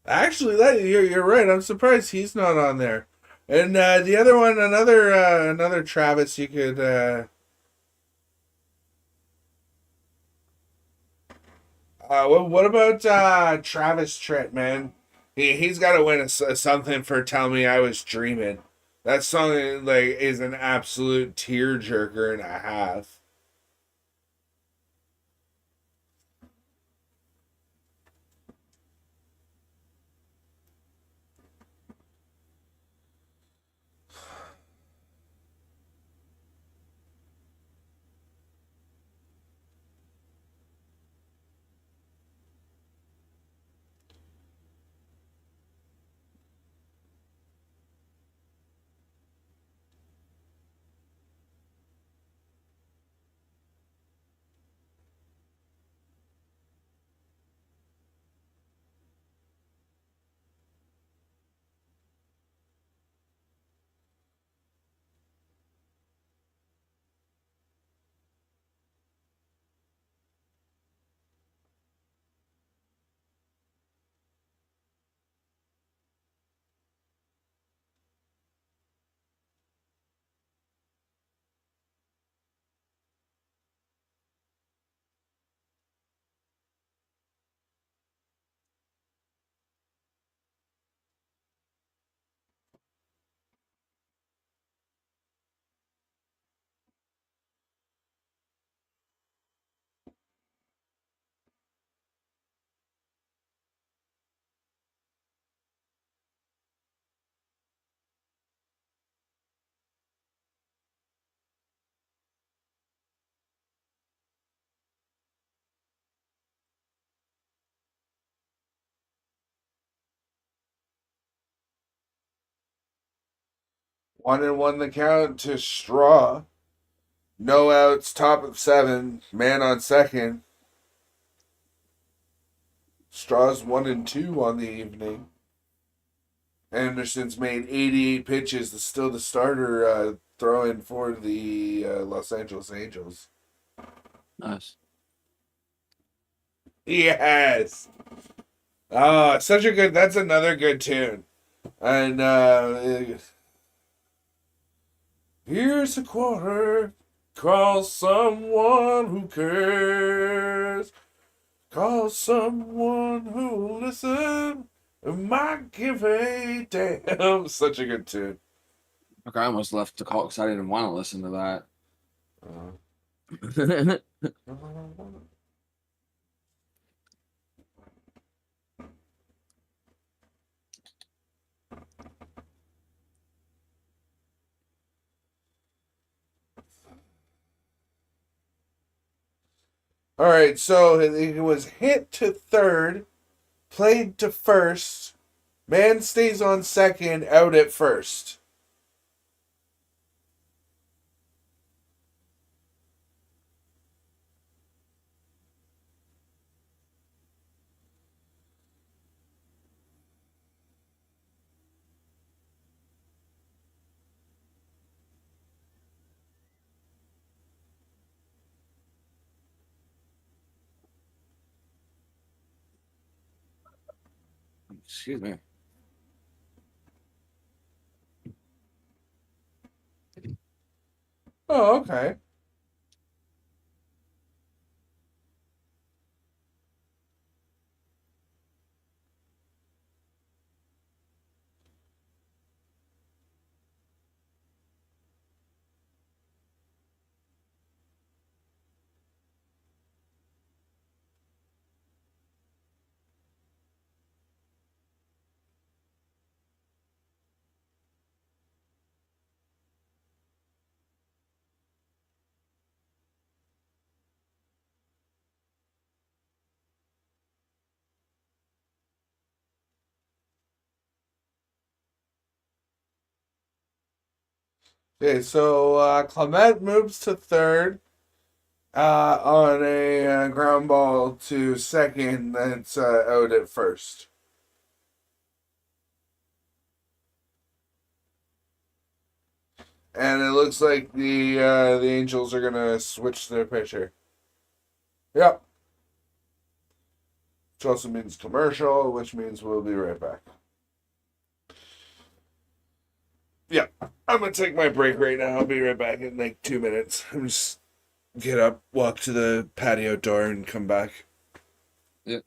Actually, that you're right. I'm surprised he's not on there. And the other one, another Travis, you could. What about Travis Tritt, man? He's got to win something for "Tell Me I Was Dreaming." That song is an absolute tearjerker and a half. 1-1 the count to Straw. No outs, top of 7. Man on second. Straw's 1-2 on the evening. Anderson's made 88 pitches. Still the starter throwing for the Los Angeles Angels. Nice. Yes. Oh, such a good. That's another good tune. And here's a quarter. Call someone who cares. Call someone who'll listen. It might give a damn. Such a good tune. Okay, I almost left the call because I didn't want to listen to that. All right, so it was hit to third, played to first. Man stays on second, out at first. Excuse me. Oh, okay. Okay, so Clement moves to third on a ground ball to second. That's out at first. And it looks like the Angels are gonna switch their pitcher. Yep. Which also means commercial, which means we'll be right back. Yeah, I'm gonna take my break right now. I'll be right back in like 2 minutes. I'm just get up, walk to the patio door, and come back. Yeah.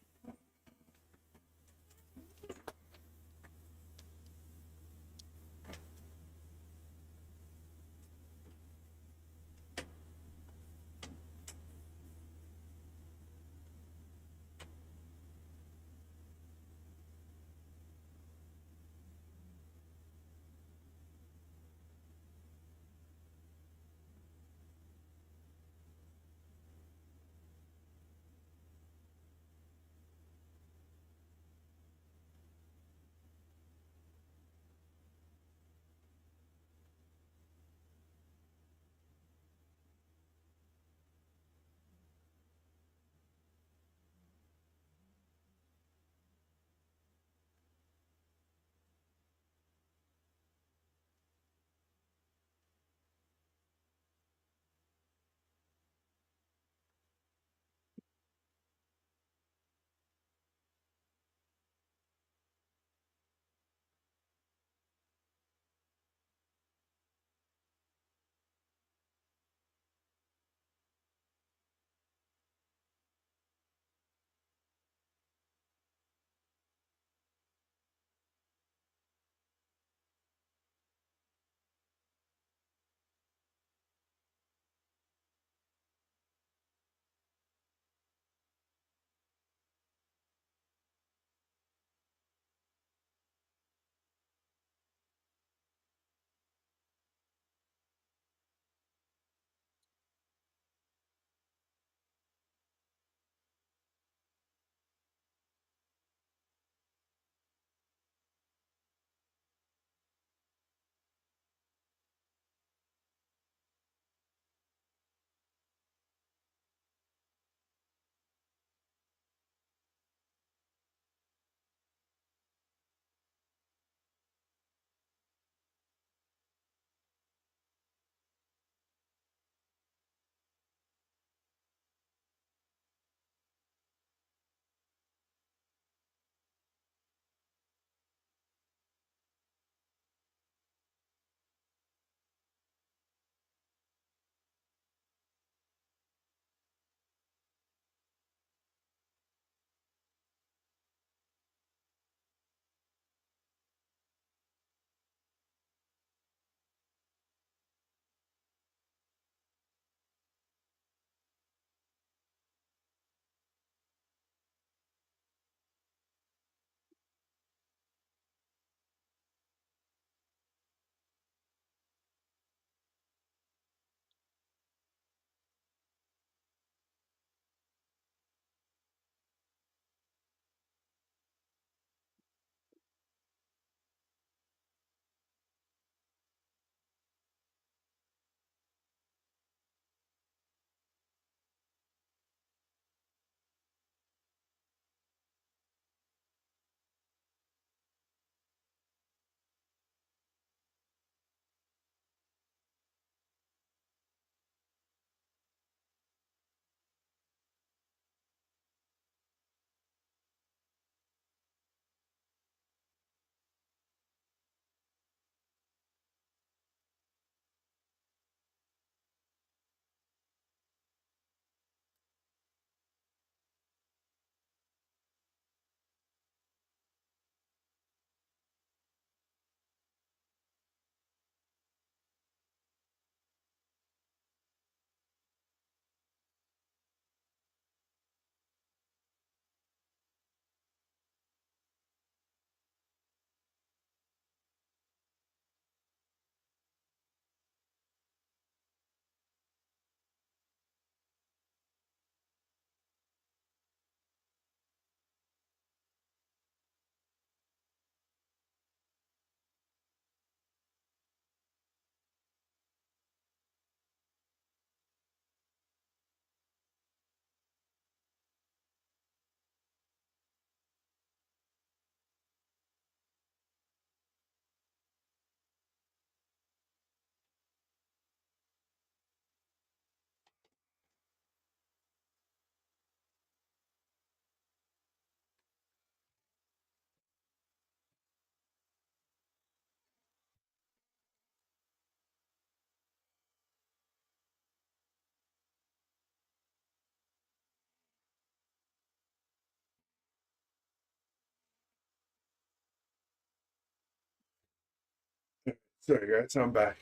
Sorry, guys, I'm back.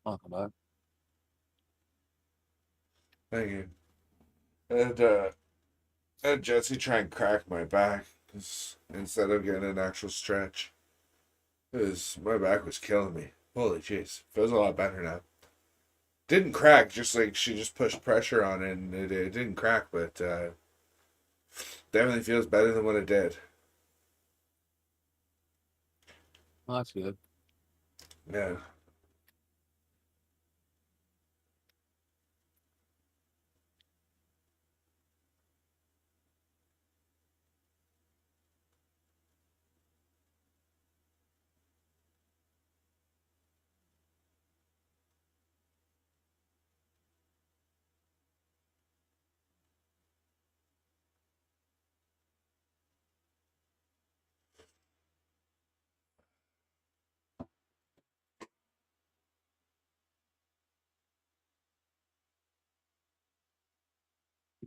Welcome back. Thank you. And had Jesse try and crack my back instead of getting an actual stretch. Because my back was killing me. Holy jeez. Feels a lot better now. Didn't crack, just like she just pushed pressure on it and it didn't crack, but definitely feels better than what it did. Well, that's good. Yeah.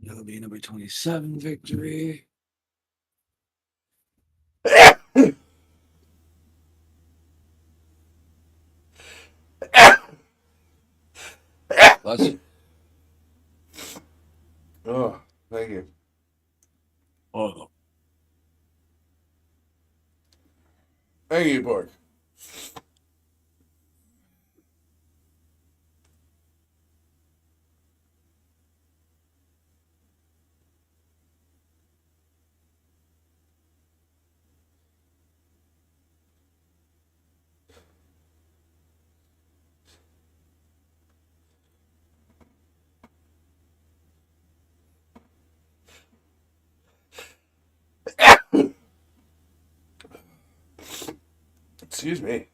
MLB number 27 victory. Bless you. Oh, thank you. Oh, Thank you, Borg. Excuse me.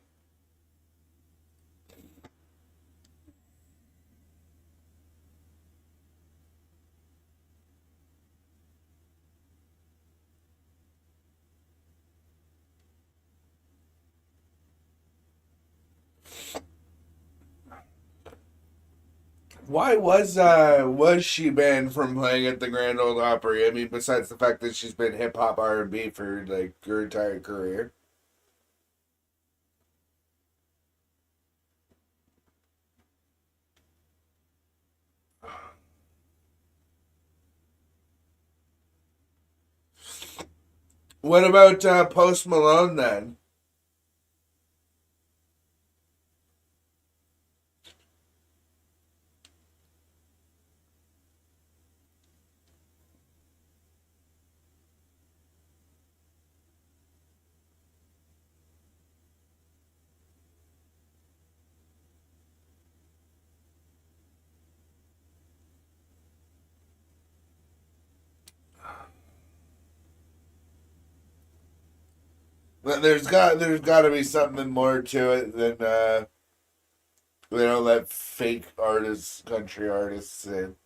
Why was she banned from playing at the Grand Ole Opry? I mean, besides the fact that she's been hip hop R&B for like her entire career. What about Post Malone then? But there's got to be something more to it than they don't let fake artists, country artists in.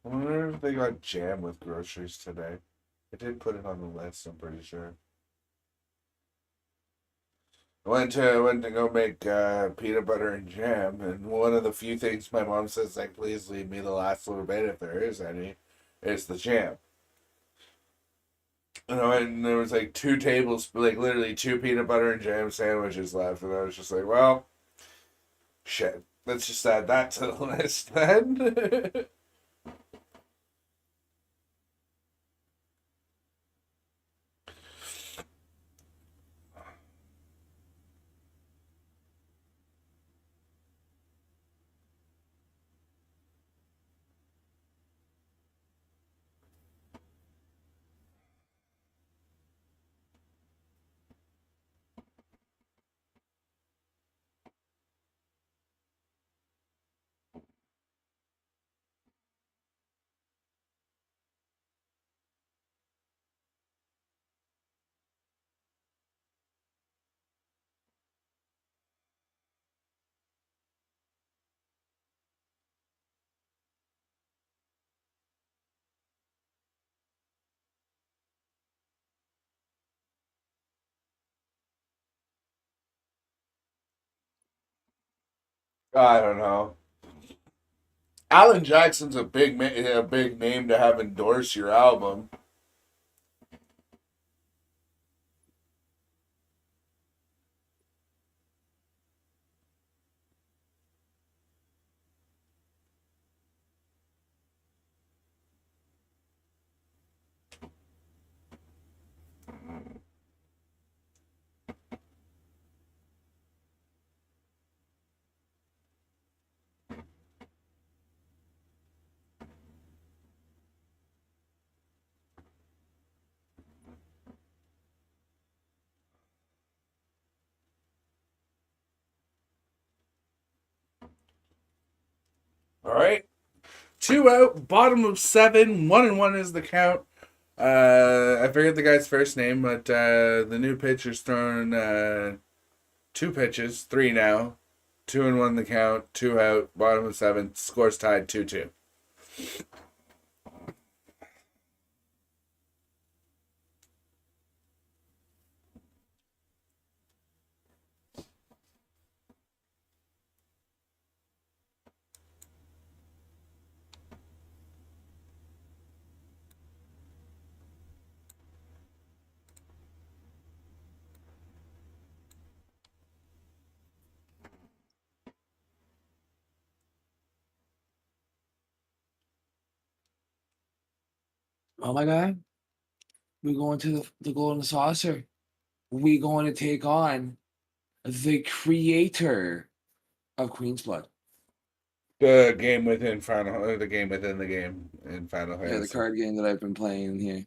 I wonder if they got jam with groceries today. I did put it on the list, I'm pretty sure. I went to go make peanut butter and jam, and one of the few things my mom says, like, please leave me the last little bit if there is any, is the jam. You know, and there was like 2 tablespoons, like literally 2 peanut butter and jam sandwiches left, and I was just like, well, shit. Let's just add that to the list then. I don't know. Alan Jackson's a big name to have endorse your album. All right, 2 out, bottom of 7, 1-1 is the count. I forget the guy's first name, but the new pitcher's thrown 2 pitches, 3 now, 2-1 the count, 2 out, bottom of 7, scores tied 2-2. Oh my god. We're going to the Golden Saucer. We're going to take on the creator of Queen's Blood. The game within the game within the game in Final Yeah, the Fantasy. card game that I've been playing here.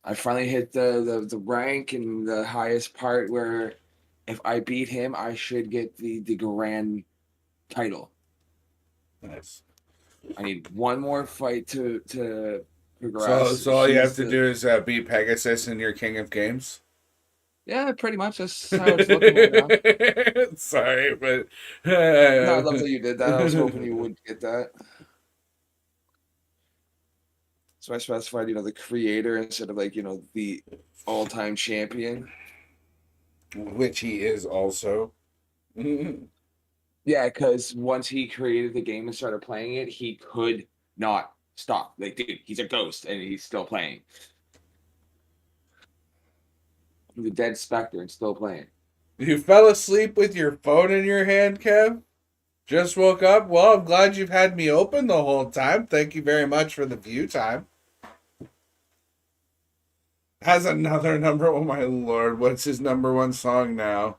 I finally hit the rank and the highest part where if I beat him, I should get the grand title. Nice. I need one more fight to progress. So all you have He's to do is beat Pegasus and you're king of games. Yeah, pretty much. That's how it's looking right now. Sorry, but No, I love that you did that. I was hoping you would get that. So I specified, the creator instead of the all-time champion. which he is also. Yeah, because once he created the game and started playing it, he could not stop. Like, dude, he's a ghost and he's still playing. He's a dead specter and still playing. You fell asleep with your phone in your hand, Kev? Just woke up? Well, I'm glad you've had me open the whole time. Thank you very much for the view time. Has another number. Oh my lord, what's his number one song now?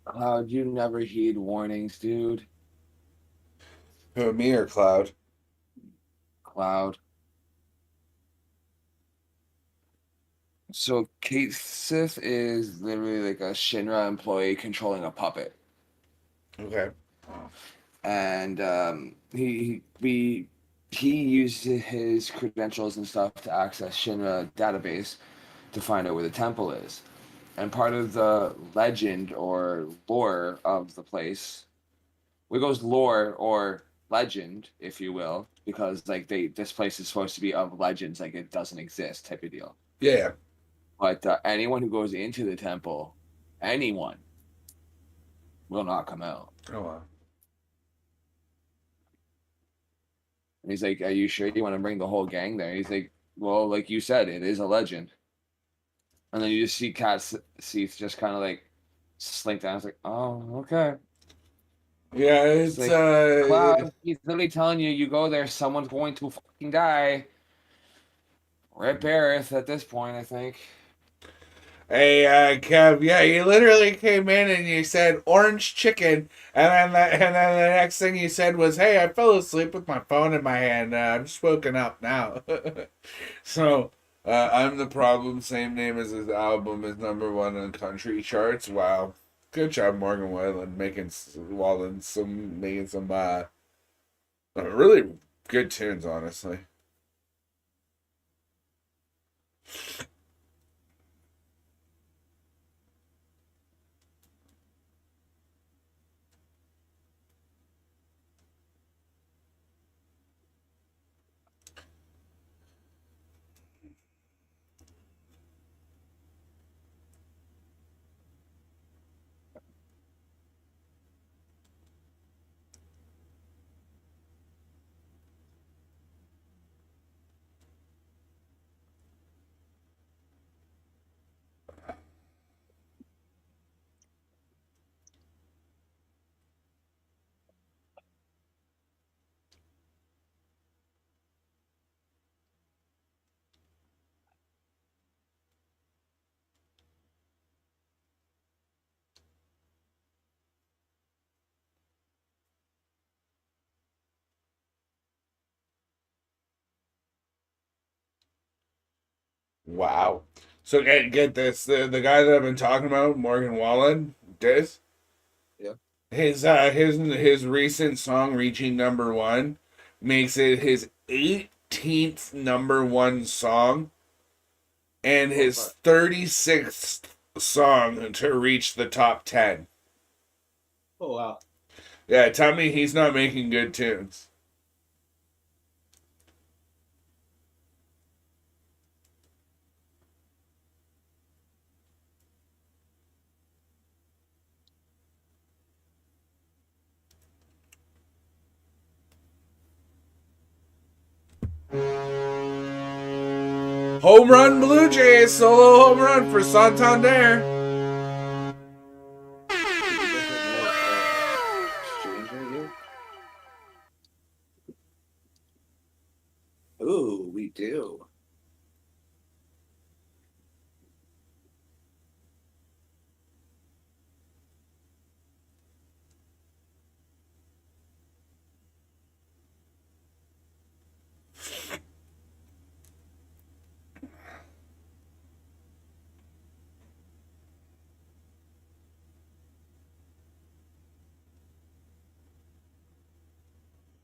Cloud, you never heed warnings, dude. Who, me or Cloud? Cloud. So Kate Sith is literally like a Shinra employee controlling a puppet. Okay. And he used his credentials and stuff to access Shinra database to find out where the temple is. And part of the legend or lore of the place, it goes lore or legend, if you will, because this place is supposed to be of legends, like it doesn't exist type of deal. Yeah. But anyone who goes into the temple, anyone, will not come out. Oh wow. And he's like, "Are you sure you want to bring the whole gang there?" He's like, "Well, like you said, it is a legend." And then you just see Cat Seats just kind of like slink down. It's like, "Oh, okay." Yeah, It's it's like Cloud. He's literally telling you, you go there, someone's going to fucking die. Rip Aerith at this point, I think. Hey, Kev, yeah, you literally came in and you said orange chicken, and then the next thing you said was, "Hey, I fell asleep with my phone in my hand. I'm just woken up now." So, I'm the problem. Same name as his album is #1 on country charts. Wow, good job, Morgan Wallen, making some really good tunes, honestly. Wow. So get this, the guy that I've been talking about, Morgan Wallen, this. Yeah. His recent song reaching #1 makes it his 18th #1 song and Oh, his 36th song to reach the top 10. oh wow. Yeah, tell me he's not making good tunes. Home run Blue Jays, solo home run for Santander. You guys have no exchange right here? Ooh, we do.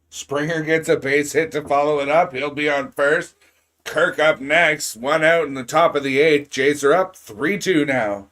Springer gets a base hit to follow it up. He'll be on first. Kirk up next. One out in the top of the 8th. Jays are up 3-2 now.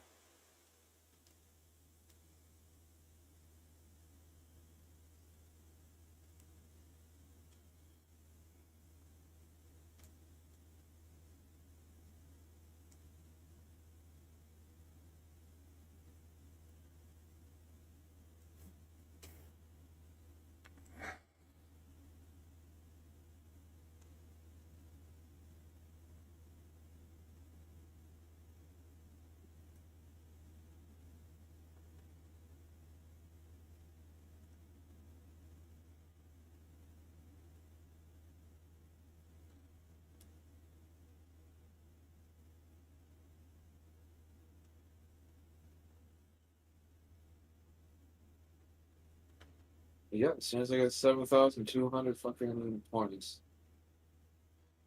Yeah, as soon as I get 7,200 fucking points.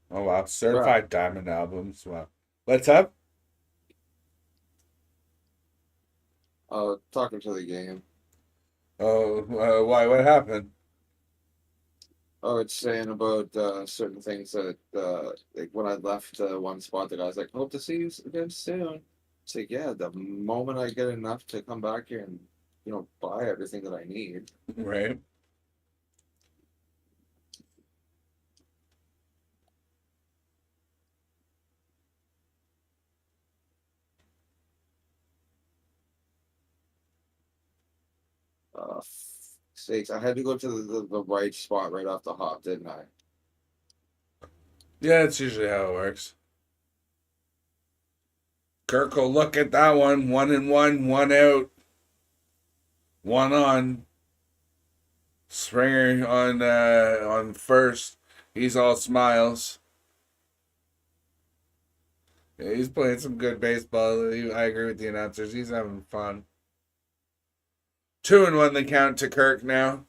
Oh wow, Bruh. certified diamond albums. Wow. What's up? Talking to the game. Oh, why? What happened? Oh, it's saying about certain things that like when I left one spot, the guy's like, "Hope to see you again soon." It's like, yeah, the moment I get enough to come back here and buy everything that I need. Right. Sakes, I had to go to the right spot right off the hop, didn't I? Yeah, it's usually how it works. Kirk will look at that one. 1-1, 1 out. 1 on. Springer on first. He's all smiles. Yeah, he's playing some good baseball. I agree with the announcers. He's having fun. 2-1 the count to Kirk now.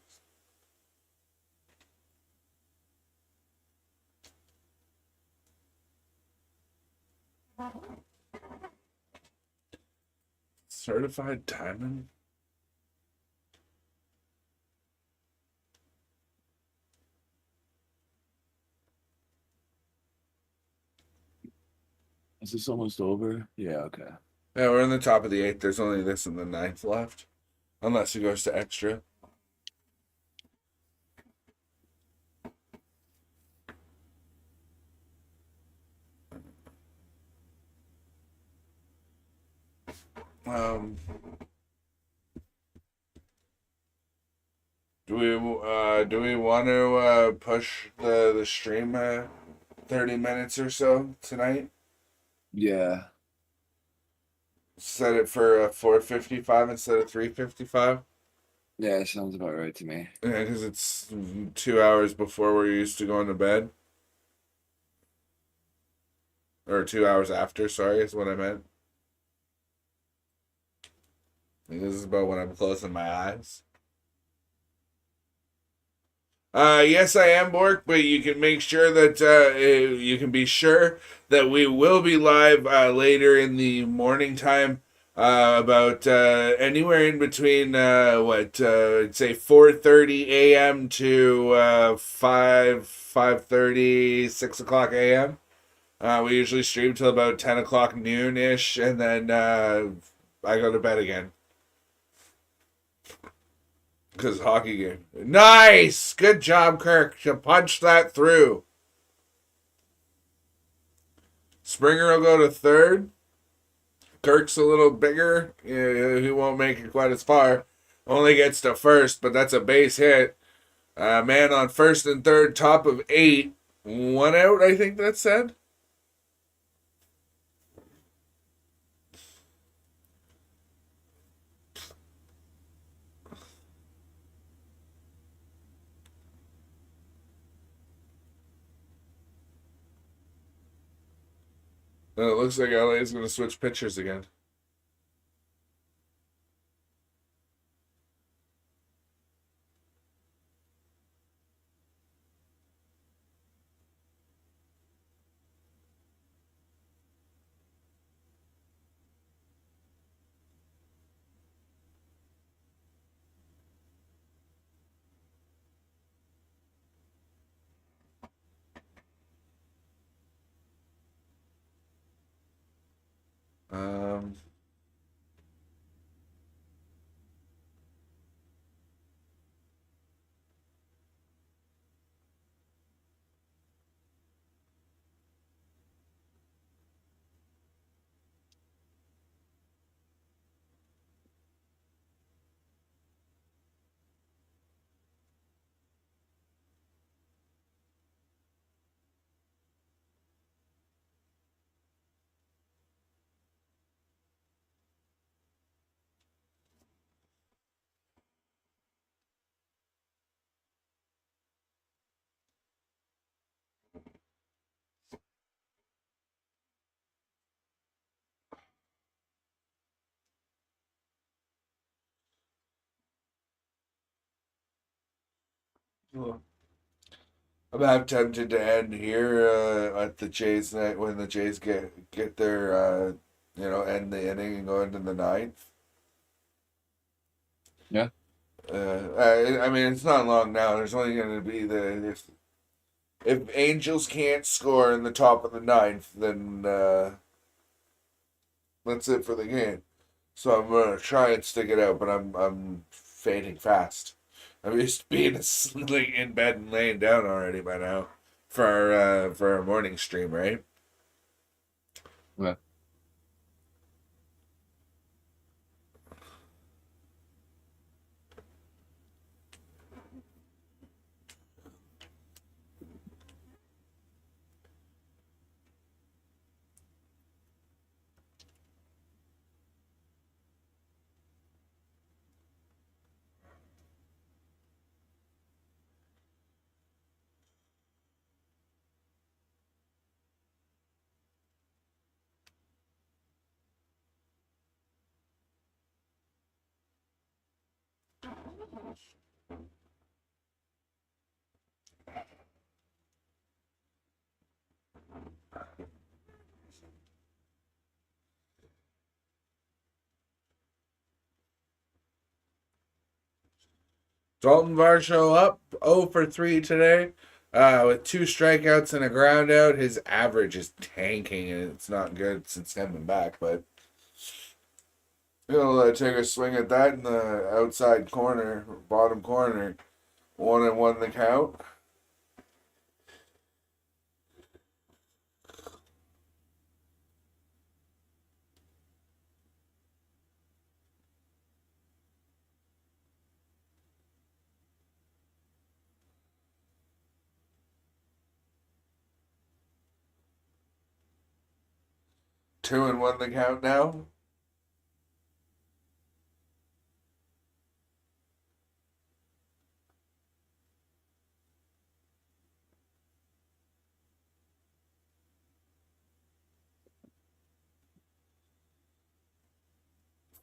Certified diamond? Is this almost over? Yeah, okay. Yeah, we're in the top of the 8th. There's only this in the 9th left. Unless he goes to extra. Um, do we want to push the stream 30 minutes or so tonight? Yeah. Set it for 4:55 instead of 3:55. Yeah, sounds about right to me. Yeah, because it's 2 hours before we're used to going to bed. Or 2 hours after, sorry, is what I meant. This is about when I'm closing my eyes. Yes, I am, Bork, but you can make sure that you can be sure that we will be live later in the morning time, about anywhere in between I'd say 4:30 a.m. to 5:30, 6 o'clock a.m. We usually stream till about 10 o'clock noon-ish, and then I go to bed again. Because hockey game. Nice! Good job, Kirk. You punched that through. Springer will go to third. Kirk's a little bigger. Yeah, he won't make it quite as far. Only gets to first, but that's a base hit. Man on first and third, top of 8. 1 out, I think that said. And it looks like LA is going to switch pitchers again. Um, I'm half tempted to end here at the Jays night when the Jays get their end the inning and go into the 9th. Yeah. I mean, it's not long now. There's only going to be if Angels can't score in the top of the 9th, then that's it for the game. So I'm gonna try and stick it out, but I'm fading fast. I'm used to being asleep in bed and laying down already by now for our morning stream, right? Yeah. Dalton Varsho up 0 for 3 today. With 2 strikeouts and a ground out. His average is tanking, and it's not good since coming back, but he'll take a swing at that in the outside corner, bottom corner. 1-1 the count. Two and one the count now.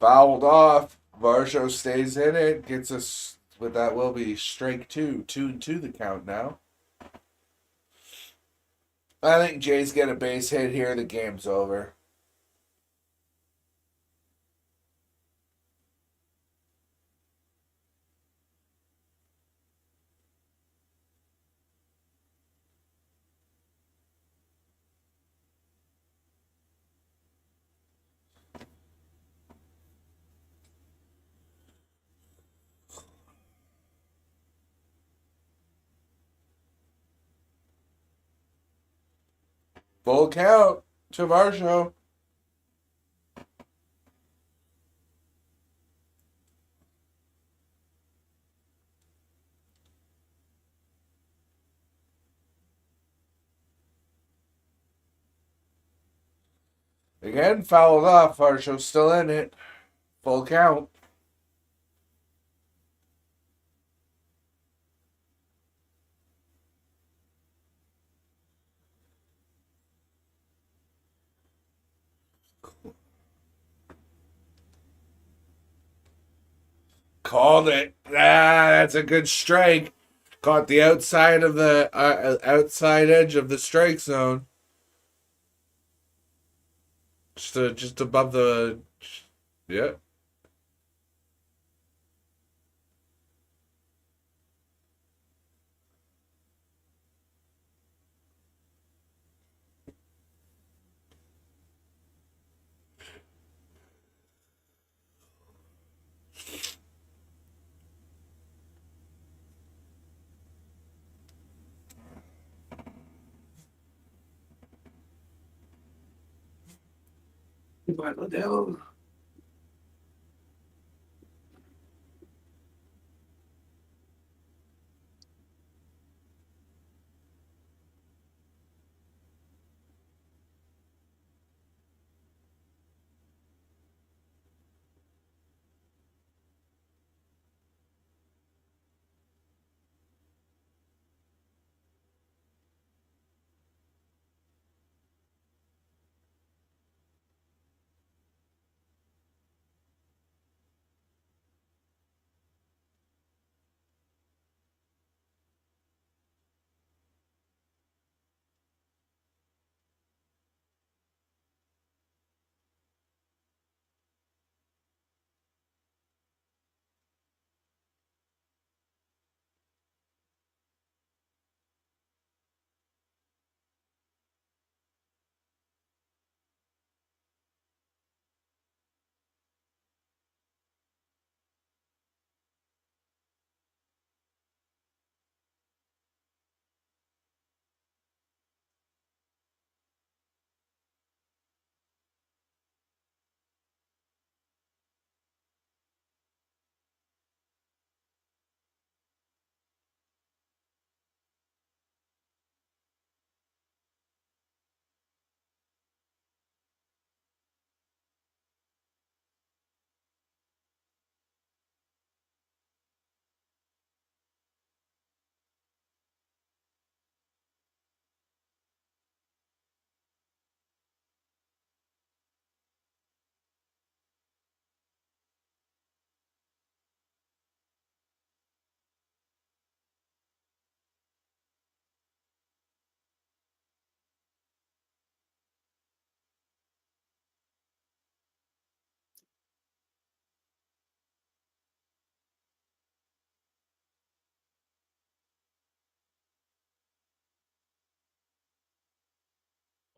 Fouled off. Varsho stays in it. Gets us, but that will be strike two. 2-2 the count now. I think Jays get a base hit here. The game's over. Full count to Varsho. Again, fouled off. Varsho's still in it. Full count. Called it. That's a good strike. Caught the outside of the outside edge of the strike zone. Just above the. Yeah. Goodbye, Liddell.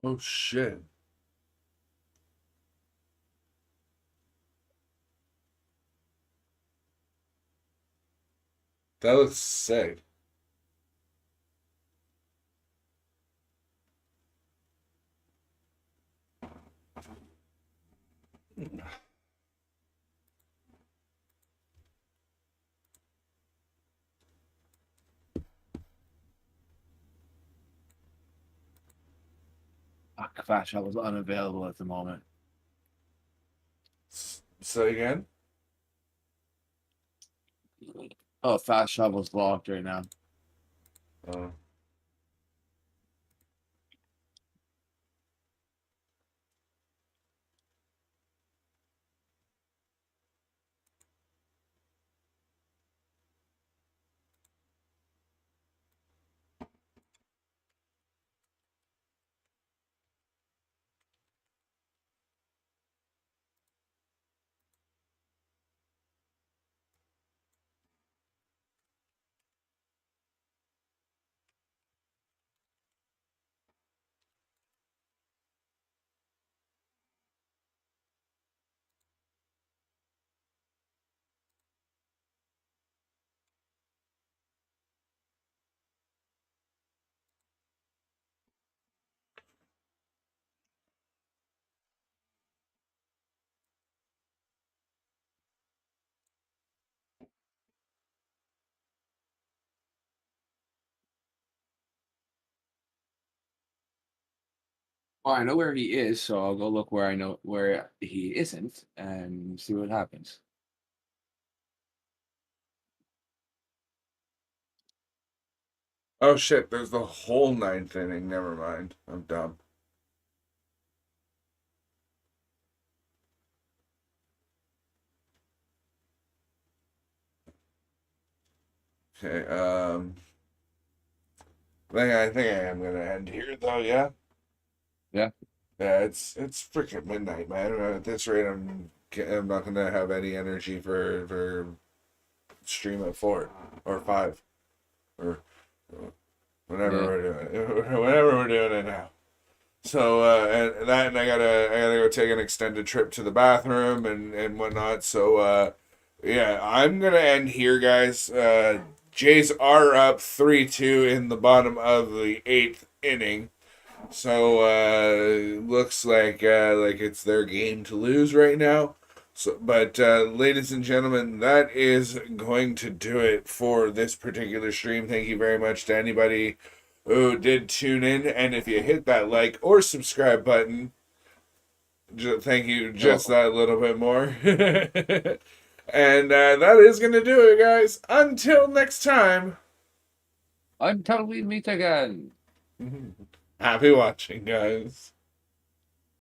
Oh shit. That looks sick. Fuck, Fast Shovel's unavailable at the moment. Say again? Oh, Fast Shovel's locked right now. Oh. Well, I know where he is, so I'll go look where I know where he isn't and see what happens. Oh shit, there's the whole ninth inning. Never mind. I'm dumb. Okay, I think I am gonna end here though, yeah? Yeah. Yeah, it's freaking midnight, man. At this rate I'm not gonna have any energy for stream at 4 or 5 or whenever Yeah. we're doing it. Whenever we're doing it now. So and I gotta go take an extended trip to the bathroom and whatnot. So yeah, I'm gonna end here, guys. Jays are up 3-2 in the bottom of the 8th inning. So looks like it's their game to lose right now. So, but ladies and gentlemen, that is going to do it for this particular stream. Thank you very much to anybody who did tune in, and if you hit that like or subscribe button, thank you just that little bit more. And that is going to do it, guys. Until next time, Until we meet again. happy watching, guys.